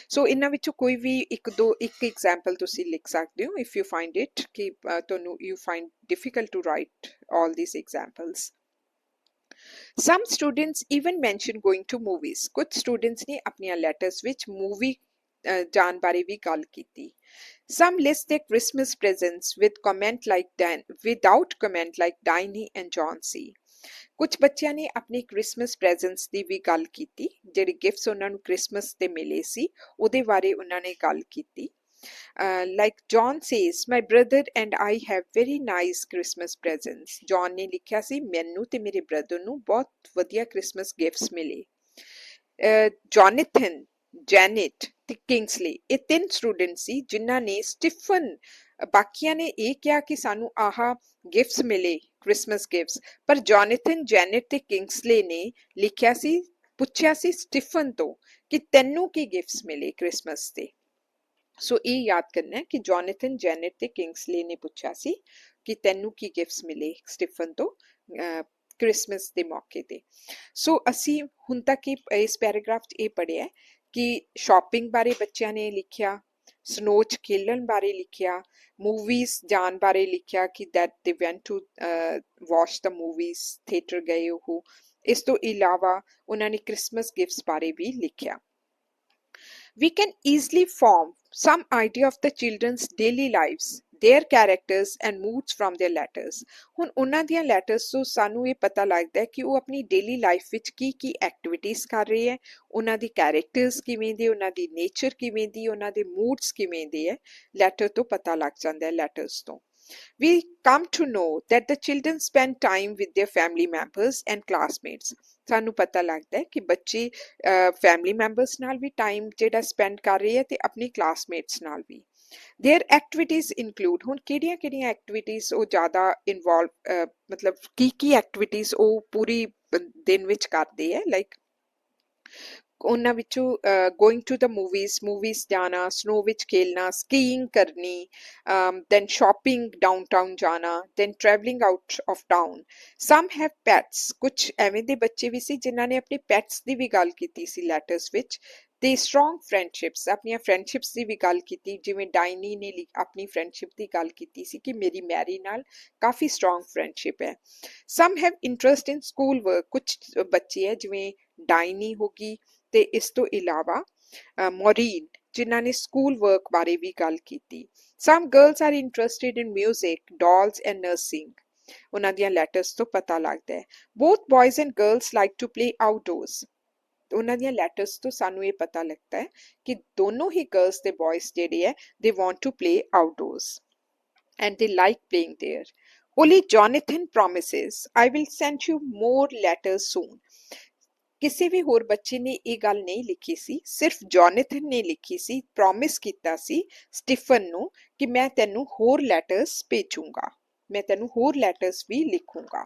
ਸੋ ਇਹਨਾਂ ਵਿੱਚੋਂ ਕੋਈ ਵੀ ਇੱਕ ਐਗਜ਼ਾਮਪਲ ਤੁਸੀਂ ਲਿਖ ਸਕਦੇ ਹੋ ਇਫ ਯੂ ਫਾਈਂਡ ਇਟ ਕਿ ਤੁਹਾਨੂੰ you find difficult to write all these examples. Some students even mention going to movies. ਕੁਝ ਸਟੂਡੈਂਟਸ ਨੇ ਆਪਣੀਆਂ ਲੈਟਰਸ ਵਿੱਚ ਮੂਵੀ ਜਾਣ ਬਾਰੇ ਵੀ ਗੱਲ ਕੀਤੀ। Some list their Christmas presents without comment like Diney and John C. ਕੁਝ ਬੱਚਿਆਂ ਨੇ ਆਪਣੇ ਕ੍ਰਿਸਮਸ ਪ੍ਰੈਜ਼ੈਂਟਸ ਦੀ ਵੀ ਗੱਲ ਕੀਤੀ, ਜਿਹੜੇ ਗਿਫਟਸ ਉਹਨਾਂ ਨੂੰ ਕ੍ਰਿਸਮਸ ਤੇ ਮਿਲੇ ਸੀ ਉਹਦੇ ਬਾਰੇ ਉਹਨਾਂ ਨੇ ਗੱਲ ਕੀਤੀ। Like John says, my brother and I have very nice Christmas presents. John ਨੇ ਲਿਖਿਆ ਸੀ ਮੈਨੂੰ ਤੇ ਮੇਰੇ ਬ੍ਰਦਰ ਨੂੰ ਬਹੁਤ ਵਧੀਆ ਕ੍ਰਿਸਮਸ ਗਿਫਟਸ ਮਿਲੇ। ਜੋਨੇਥਨ, ਜੈਨੇਟ ਤੇ ਕਿੰਗਸਲੀ, ਇਹ ਤਿੰਨ ਸਟੂਡੈਂਟ ਸੀ ਜਿਨ੍ਹਾਂ ਨੇ ਸਟੀਫਨ, ਬਾਕੀਆਂ ਨੇ ਇਹ ਕਿਹਾ ਕਿ ਸਾਨੂੰ ਆਹ ਗਿਫਟਸ ਮਿਲੇ ਕ੍ਰਿਸਮਸ ਗਿਫਟਸ, ਪਰ ਜੋਨੇਥਨ, ਜੈਨੇਟ ਤੇ ਕਿੰਗਸਲੇ ਨੇ ਲਿਖਿਆ ਸੀ, ਪੁੱਛਿਆ ਸੀ ਸਟੀਫਨ ਤੋਂ ਕਿ ਤੈਨੂੰ ਕੀ ਗਿਫਟਸ ਮਿਲੇ ਕ੍ਰਿਸਮਸ ਤੇ। ਸੋ ਇਹ ਯਾਦ ਕਰਨਾ ਹੈ ਕਿ ਜੋਨੇਥਨ, ਜੈਨੇਟ ਤੇ ਕਿੰਗਸਲੇ ਨੇ ਪੁੱਛਿਆ ਸੀ ਕਿ ਤੈਨੂੰ ਕੀ ਗਿਫਟਸ ਮਿਲੇ ਸਟੀਫਨ ਤੋਂ ਕ੍ਰਿਸਮਸ ਦੇ ਮੌਕੇ ਤੇ। ਸੋ ਅਸੀਂ ਹੁਣ ਤੱਕ ਇਸ ਪੈਰਾਗ੍ਰਾਫ 'ਚ ਇਹ ਪੜ੍ਹਿਆ ਕਿ ਸ਼ਾਪਿੰਗ ਬਾਰੇ ਬੱਚਿਆਂ ਨੇ ਲਿਖਿਆ, ਸਨੋ 'ਚ ਖੇਲਣ ਬਾਰੇ ਲਿਖਿਆ, ਮੂਵੀਜ਼ ਜਾਣ ਬਾਰੇ ਲਿਖਿਆ ਕਿ that they went to watch the movies, theatre ਗਏ ਉਹ। ਇਸ ਤੋਂ ਇਲਾਵਾ ਉਹਨਾਂ ਨੇ ਕ੍ਰਿਸਮਸ ਗਿਫਟਸ ਬਾਰੇ ਵੀ ਲਿਖਿਆ। We can easily form some idea of the children's daily lives, their characters and moods from their letters. ਹੁਣ ਉਹਨਾਂ ਦੀਆਂ ਲੈਟਰਸ ਤੋਂ ਸਾਨੂੰ ਇਹ ਪਤਾ ਲੱਗਦਾ ਹੈ ਕਿ ਉਹ ਆਪਣੀ ਡੇਲੀ ਲਾਈਫ ਵਿੱਚ ਕੀ ਕੀ ਐਕਟੀਵਿਟੀਜ਼ ਕਰ ਰਹੇ ਹੈ, ਉਹਨਾਂ ਦੀ ਕੈਰੈਕਟਰਸ ਕਿਵੇਂ ਦੇ, ਉਹਨਾਂ ਦੀ ਨੇਚਰ ਕਿਵੇਂ ਦੀ, ਉਹਨਾਂ ਦੇ ਮੂਡਸ ਕਿਵੇਂ ਦੇ ਹੈ, ਲੈਟਰ ਤੋਂ ਪਤਾ ਲੱਗ ਜਾਂਦਾ ਹੈ ਲੈਟਰਸ ਤੋਂ। We come to know that the children spend time with their family members and classmates. ਸਾਨੂੰ ਪਤਾ ਲੱਗਦਾ ਹੈ ਕਿ ਬੱਚੇ ਫੈਮਿਲੀ ਮੈਂਬਰਸ ਨਾਲ ਵੀ ਟਾਈਮ ਜਿਹੜਾ ਸਪੈਂਡ ਕਰ ਰਹੇ ਹੈ ਤੇ ਆਪਣੀ ਕਲਾਸਮੇਟਸ ਨਾਲ ਵੀ। Their activities include, ਹੁਣ ਕਿਹੜੀਆਂ ਕਿਹੜੀਆਂ ਐਕਟੀਵਿਟੀਜ਼ ਉਹ ਜ਼ਿਆਦਾ ਇਨਵੋਲਵ, ਮਤਲਬ ਕੀ ਐਕਟੀਵਿਟੀਜ਼ ਉਹ ਪੂਰੀ ਦਿਨ ਵਿੱਚ ਕਰਦੇ ਹੈ, ਲਾਈਕ ਉਹਨਾਂ ਵਿੱਚੋਂ ਗੋਇੰਗ ਟੂ ਦ ਮੂਵੀਜ਼ ਜਾਣਾ, ਸਨੋ ਵਿੱਚ ਖੇਲਣਾ, ਸਕੀਇੰਗ ਕਰਨੀ, ਦੈਨ ਸ਼ਾਪਿੰਗ ਡਾਊਨਟਾਊਨ ਜਾਣਾ, then travelling out of town. Some have pets, ਕੁਛ ਐਵੇਂ ਦੇ ਬੱਚੇ ਵੀ ਸੀ ਜਿਨ੍ਹਾਂ ਨੇ ਆਪਣੇ ਪੈਟਸ ਦੀ ਵੀ ਗੱਲ ਕੀਤੀ ਸੀ ਲੈਟਰਸ ਵਿੱਚ। ਤੇ ਸਟਰੋਂਗ ਫਰੈਂਡਸ਼ਿਪਸ, ਆਪਣੀਆਂ ਫਰੈਂਡਸ਼ਿਪਸ ਦੀ ਵੀ ਗੱਲ ਕੀਤੀ, ਜਿਵੇਂ ਡਾਇਨੀ ਨੇ ਆਪਣੀ ਫਰੈਂਡਸ਼ਿਪ ਦੀ ਗੱਲ ਕੀਤੀ ਸੀ ਕਿ ਮੇਰੀ ਮੈਰੀ ਨਾਲ ਕਾਫੀ ਸਟਰੋਂਗ ਫਰੈਂਡਸ਼ਿਪ ਹੈ। Some have interest in school work, ਕੁਛ ਬੱਚੇ ਹੈ ਜਿਵੇਂ ਡਾਇਨੀ ਹੋ ਗਈ ਤੇ ਇਸ ਤੋਂ ਇਲਾਵਾ ਮੌਰੀਨ ਜਿਨ੍ਹਾਂ ਨੇ ਸਕੂਲ ਵਰਕ ਬਾਰੇ ਵੀ ਗੱਲ ਕੀਤੀ। Some girls are interested in music, dolls and nursing, ਉਹਨਾਂ ਦੀਆਂ ਲੈਟਰਸ ਤੋਂ ਪਤਾ ਲੱਗਦਾ ਹੈ। Both boys and girls like to play outdoors, ਉਹਨਾਂ ਦੀਆਂ ਲੈਟਰਸ ਤੋਂ ਸਾਨੂੰ ਇਹ ਪਤਾ ਲੱਗਦਾ ਹੈ ਕਿ ਦੋਨੋਂ ਹੀ ਗਰਲਸ ਤੇ ਬॉयਜ਼ ਜਿਹੜੇ ਹੈ they want to play outdoors and they like playing there. Only Jonathan promises, I will send you more letters soon. ਕਿਸੇ ਵੀ ਹੋਰ ਬੱਚੇ ਨੇ ਇਹ ਗੱਲ ਨਹੀਂ ਲਿਖੀ ਸੀ, ਸਿਰਫ ਜੋਨੇਥਨ ਨੇ ਲਿਖੀ ਸੀ, ਪ੍ਰੋਮਿਸ ਕੀਤਾ ਸੀ ਸਟੀਫਨ ਨੂੰ ਕਿ ਮੈਂ ਤੈਨੂੰ ਹੋਰ ਲੈਟਰਸ ਭੇਜੂੰਗਾ, ਮੈਂ ਤੈਨੂੰ ਹੋਰ ਲੈਟਰਸ ਵੀ ਲਿਖੂੰਗਾ।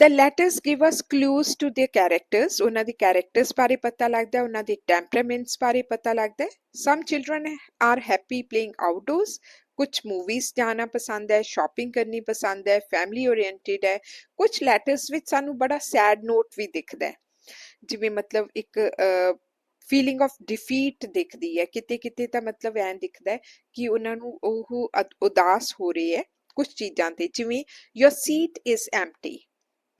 The letters give us clues to their characters. ਉਹਨਾਂ ਦੇ characters ਬਾਰੇ ਪਤਾ ਲੱਗਦਾ ਹੈ, ਉਹਨਾਂ ਦੇ temperaments ਬਾਰੇ ਪਤਾ ਲੱਗਦਾ ਹੈ। Some children are happy playing outdoors. ਕੁਝ movies ਜਾਣਾ ਪਸੰਦ ਹੈ, shopping ਕਰਨੀ ਪਸੰਦ ਹੈ, family oriented ਹੈ। ਕੁਝ letters ਵਿੱਚ ਸਾਨੂੰ ਬੜਾ sad note ਵੀ ਦਿਖਦਾ ਹੈ, ਜਿਵੇਂ ਮਤਲਬ ਇੱਕ ਫੀਲਿੰਗ ਆਫ ਡਿਫੀਟ ਦਿਖਦੀ ਹੈ, ਕਿਤੇ ਕਿਤੇ ਤਾਂ ਮਤਲਬ ਐਂ ਦਿਖਦਾ ਹੈ ਕਿ ਉਹਨਾਂ ਨੂੰ ਉਹ ਉਦਾਸ ਹੋ ਰਹੇ ਹੈ ਕੁਝ ਚੀਜ਼ਾਂ ਤੇ, ਜਿਵੇਂ your seat is empty,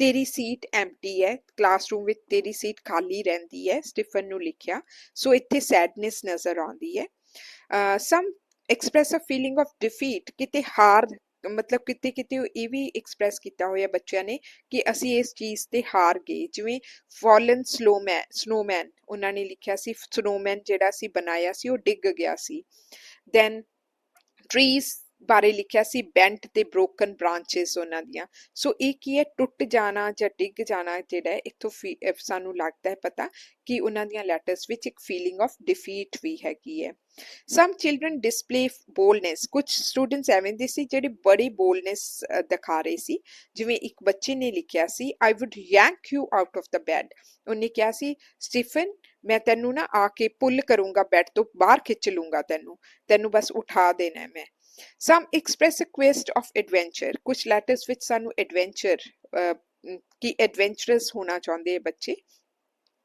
ਤੇਰੀ ਸੀਟ ਐਮਟੀ ਹੈ, ਕਲਾਸਰੂਮ ਵਿੱਚ ਤੇਰੀ ਸੀਟ ਖਾਲੀ ਰਹਿੰਦੀ ਹੈ, ਸਟੀਫਨ ਨੂੰ ਲਿਖਿਆ। ਸੋ ਇੱਥੇ ਸੈਡਨੈਸ ਨਜ਼ਰ ਆਉਂਦੀ ਹੈ। Some express a feeling of defeat, ਕਿਤੇ ਹਾਰ, ਮਤਲਬ ਕਿਤੇ ਕਿਤੇ ਇਹ ਵੀ ਐਕਸਪ੍ਰੈਸ ਕੀਤਾ ਹੋਇਆ ਬੱਚਿਆਂ ਨੇ ਕਿ ਅਸੀਂ ਇਸ ਚੀਜ਼ ਤੇ ਹਾਰ ਗਏ, ਜਿਵੇਂ ਫਾਲਨ ਸਨੋਮੈਨ, ਉਹਨਾਂ ਨੇ ਲਿਖਿਆ ਸੀ ਸਨੋਮੈਨ ਜਿਹੜਾ ਸੀ ਬਣਾਇਆ ਸੀ ਉਹ ਡਿੱਗ ਗਿਆ ਸੀ। ਦੈਨ ਟਰੀਜ਼ ਬਾਰੇ ਲਿਖਿਆ ਸੀ ਬੈਂਟ ਤੇ ਬ੍ਰੋਕਨ ਬ੍ਰਾਂਚਿਸ ਉਹਨਾਂ ਦੀਆਂ। ਸੋ ਇਹ ਕੀ ਹੈ, ਟੁੱਟ ਜਾਣਾ ਜਾਂ ਡਿੱਗ ਜਾਣਾ ਜਿਹੜਾ ਹੈ, ਇੱਥੋਂ ਸਾਨੂੰ ਲੱਗਦਾ ਹੈ ਪਤਾ ਕਿ ਉਹਨਾਂ ਦੀਆਂ ਲੈਟਰਸ ਵਿੱਚ ਇੱਕ ਫੀਲਿੰਗ ਆਫ ਡਿਫੀਟ ਵੀ ਹੈਗੀ ਹੈ। ਸਮ ਚਿਲਡਰਨ ਡਿਸਪਲੇ ਬੋਲਡਨੈਸ, ਕੁਝ ਸਟੂਡੈਂਟਸ ਐਵੇਂ ਦੇ ਸੀ ਜਿਹੜੇ ਬੜੀ ਬੋਲਡਨੈਸ ਦਿਖਾ ਰਹੇ ਸੀ, ਜਿਵੇਂ ਇੱਕ ਬੱਚੇ ਨੇ ਲਿਖਿਆ ਸੀ I would yank you out of the bed, ਉਹਨੇ ਕਿਹਾ ਸੀ ਸਟੀਫਨ ਮੈਂ ਤੈਨੂੰ ਨਾ ਆ ਕੇ ਪੁੱਲ ਕਰੂੰਗਾ, ਬੈਡ ਤੋਂ ਬਾਹਰ ਖਿੱਚ ਲੂੰਗਾ ਤੈਨੂੰ ਬਸ ਉਠਾ ਦੇਣਾ ਮੈਂ। Some express a quest of adventure, ਕੁਝ ਲੈਟਰਸ ਵਿੱਚ ਸਾਨੂੰ ਐਡਵੈਂਚਰ ਕਿ ਐਡਵੈਂਚਰਸ ਹੋਣਾ ਚਾਹੁੰਦੇ ਬੱਚੇ,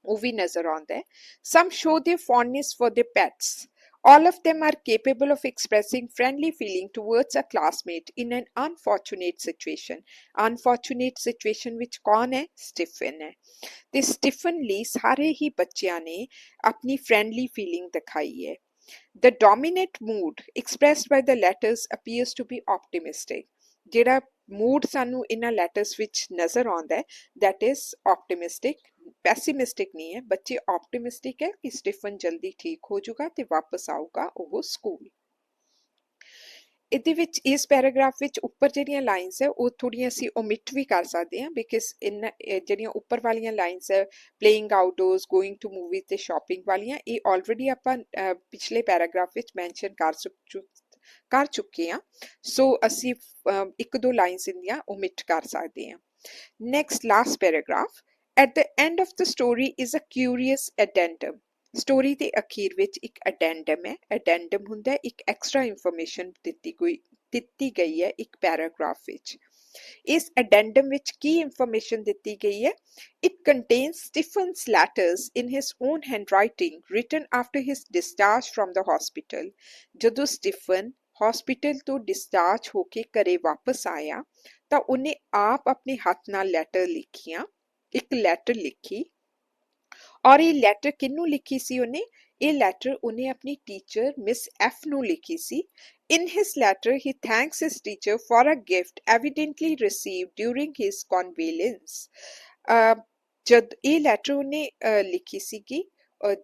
ਉਹ ਵੀ ਨਜ਼ਰ ਆਉਂਦਾ ਹੈ। Some show their fondness for their pets. All of them are capable of expressing friendly feeling towards a classmate in an unfortunate situation. Unfortunate situation ਵਿੱਚ ਕੌਣ ਹੈ? ਸਟੀਫਨ ਹੈ। ਤੇ ਸਟੀਫਨ ਲਈ ਸਾਰੇ ਹੀ ਬੱਚਿਆਂ ਨੇ ਆਪਣੀ friendly feeling ਦਿਖਾਈ ਹੈ। The dominant mood expressed by the letters appears to be optimistic. ਜਿਹੜਾ mood ਸਾਨੂੰ ਇਹਨਾਂ letters ਵਿੱਚ ਨਜ਼ਰ ਆਉਂਦਾ ਹੈ that is optimistic, pessimistic ਨਹੀਂ ਹੈ। ਬੱਚੇ optimistic ਹੈ ਕਿ ਸਟੀਫਨ ਜਲਦੀ ਠੀਕ ਹੋ ਜਾਊਗਾ ਤੇ ਵਾਪਸ ਆਊਗਾ ਉਹ ਸਕੂਲ। ਇਹਦੇ ਵਿੱਚ ਇਸ ਪੈਰਾਗ੍ਰਾਫ ਵਿੱਚ ਉੱਪਰ ਜਿਹੜੀਆਂ ਲਾਈਨਸ ਹੈ ਉਹ ਥੋੜੀਆਂ ਅਸੀਂ omit ਵੀ ਕਰ ਸਕਦੇ ਹਾਂ, ਬਿਕਾਜ਼ ਜਿਹੜੀਆਂ ਉੱਪਰ ਵਾਲੀਆਂ ਲਾਈਨਸ ਹੈ playing outdoors, going to movies ਤੇ ਸ਼ਾਪਿੰਗ ਵਾਲੀਆਂ, ਇਹ ਆਲਰੇਡੀ ਆਪਾਂ ਪਿਛਲੇ ਪੈਰਾਗ੍ਰਾਫ ਵਿੱਚ ਮੈਂਸ਼ਨ ਕਰ ਚੁੱਕੇ ਹਾਂ। ਸੋ ਅਸੀਂ ਇੱਕ ਦੋ ਲਾਈਨਸ ਇਹਦੀਆਂ omit ਕਰ ਸਕਦੇ ਹਾਂ। Next last paragraph, at the end of the story is a curious addendum. Story ਦੇ ਅਖੀਰ ਵਿੱਚ ਇੱਕ ਅਡੈਂਡਮ ਹੈ। ਅਡੈਂਡਮ ਹੁੰਦਾ ਇੱਕ ਐਕਸਟਰਾ ਇਨਫੋਰਮੇਸ਼ਨ ਦਿੱਤੀ ਗਈ ਹੈ ਇੱਕ ਪੈਰਾਗ੍ਰਾਫ ਵਿੱਚ। ਇਸ ਅਡੈਂਡਮ ਵਿੱਚ ਕੀ ਇਨਫੋਰਮੇਸ਼ਨ ਦਿੱਤੀ ਗਈ ਹੈ? It contains Stephen's letters in his own handwriting written after his discharge from the hospital. ਜਦੋਂ ਸਟੀਫਨ ਹਸਪੀਟਲ ਤੋਂ ਡਿਸਚਾਰਜ ਹੋ ਕੇ ਘਰੇ ਵਾਪਸ ਆਇਆ ਤਾਂ ਉਹਨੇ ਆਪ ਆਪਣੇ ਹੱਥ ਨਾਲ ਇੱਕ ਲੈਟਰ ਲਿਖੀ। ਔਰ ਇਹ ਲੈਟਰ ਕਿਹਨੂੰ ਲਿਖੀ ਸੀ ਉਹਨੇ? ਇਹ ਲੈਟਰ ਉਹਨੇ ਆਪਣੀ ਟੀਚਰ ਮਿਸ ਐਫ ਨੂੰ ਲਿਖੀ ਸੀ। In his letter, he thanks his teacher for a gift evidently received during his convalescence. ਜਦ ਇਹ ਲੈਟਰ ਉਹਨੇ ਲਿਖੀ ਸੀਗੀ,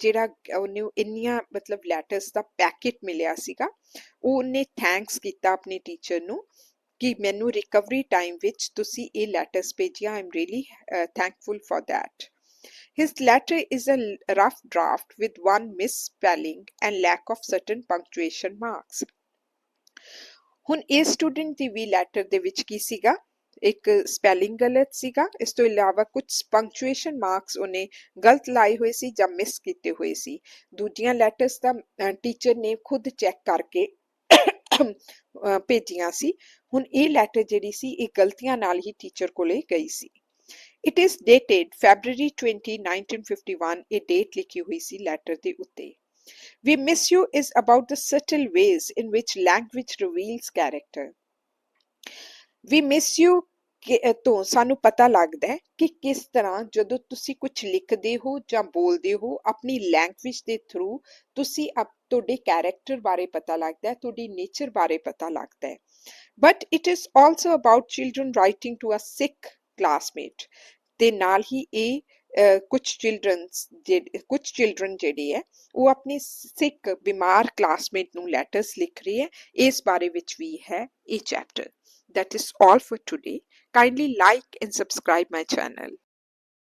ਜਿਹੜਾ ਉਹਨੂੰ ਇੰਨੀਆਂ ਮਤਲਬ ਲੈਟਰਸ ਦਾ ਪੈਕੇਟ ਮਿਲਿਆ ਸੀਗਾ, ਉਹਨੇ ਥੈਂਕਸ ਕੀਤਾ ਆਪਣੇ ਟੀਚਰ ਨੂੰ ਕਿ ਮੈਨੂੰ ਰਿਕਵਰੀ ਟਾਈਮ ਵਿੱਚ ਤੁਸੀਂ ਇਹ ਲੈਟਰਸ ਭੇਜਿਆ, I am really thankful for that. His letter is a rough draft with one misspelling and lack of certain punctuation marks. ਹੁਣ ਇਸ ਸਟੂਡੈਂਟ ਦੀ ਵੀ ਲੈਟਰ ਦੇ ਵਿੱਚ ਕੀ ਸੀਗਾ? ਇੱਕ ਸਪੈਲਿੰਗ ਗਲਤ ਸੀਗਾ, ਇਸ ਤੋਂ ਇਲਾਵਾ ਕੁਝ ਪੰਕਚੁਏਸ਼ਨ ਮਾਰਕਸ ਉਹਨੇ ਗਲਤ ਲਾਏ ਹੋਏ ਸੀ ਜਾਂ ਮਿਸ ਕੀਤੇ ਹੋਏ ਸੀ। ਦੂਜੀਆਂ ਲੈਟਰਸ ਦਾ ਟੀਚਰ ਨੇ ਖੁਦ ਚੈੱਕ ਕਰਕੇ ਭੇਜੀਆਂ ਸੀ। ਹੁਣ ਇਹ ਲੈਟਰ ਜਿਹੜੀ ਸੀ ਇਹ ਗਲਤੀਆਂ ਨਾਲ ਹੀ ਟੀਚਰ ਕੋਲੇ ਗਈ ਸੀ। It is dated February 20, 1951. ਇਹ ਡੇਟ ਲਿਖੀ ਹੋਈ ਸੀ ਲੈਟਰ ਦੇ ਉੱਤੇ। We miss you is about the subtle ways in which language reveals character. We miss you ਤੋਂ ਸਾਨੂੰ ਪਤਾ ਲੱਗਦਾ ਹੈ ਕਿ ਕਿਸ ਤਰ੍ਹਾਂ ਜਦੋਂ ਤੁਸੀਂ ਕੁਝ ਲਿਖਦੇ ਹੋ ਜਾਂ ਬੋਲਦੇ ਹੋ ਆਪਣੀ ਲੈਂਗੁਏਜ ਦੇ ਥਰੂ ਤੁਸੀਂ ਤੁਹਾਡੇ ਕੈਰੈਕਟਰ ਬਾਰੇ ਪਤਾ ਲੱਗਦਾ ਹੈ, ਤੁਹਾਡੀ ਨੇਚਰ ਬਾਰੇ ਪਤਾ ਲੱਗਦਾ ਹੈ। But it is also about children writing to a sick classmate. ਤੇ ਨਾਲ ਹੀ ਇਹ ਕੁਝ ਚਿਲਡਰਨ ਜਿਹੜੇ ਹੈ ਉਹ ਆਪਣੀ ਸਿਕ ਬਿਮਾਰ ਕਲਾਸਮੇਟ ਨੂੰ ਲੈਟਰਸ ਲਿਖ ਰਹੇ ਹੈ। ਇਸ ਬਾਰੇ ਵਿੱਚ ਵੀ ਹੈ ਇਹ chapter. That is all for today. Kindly like and subscribe my channel.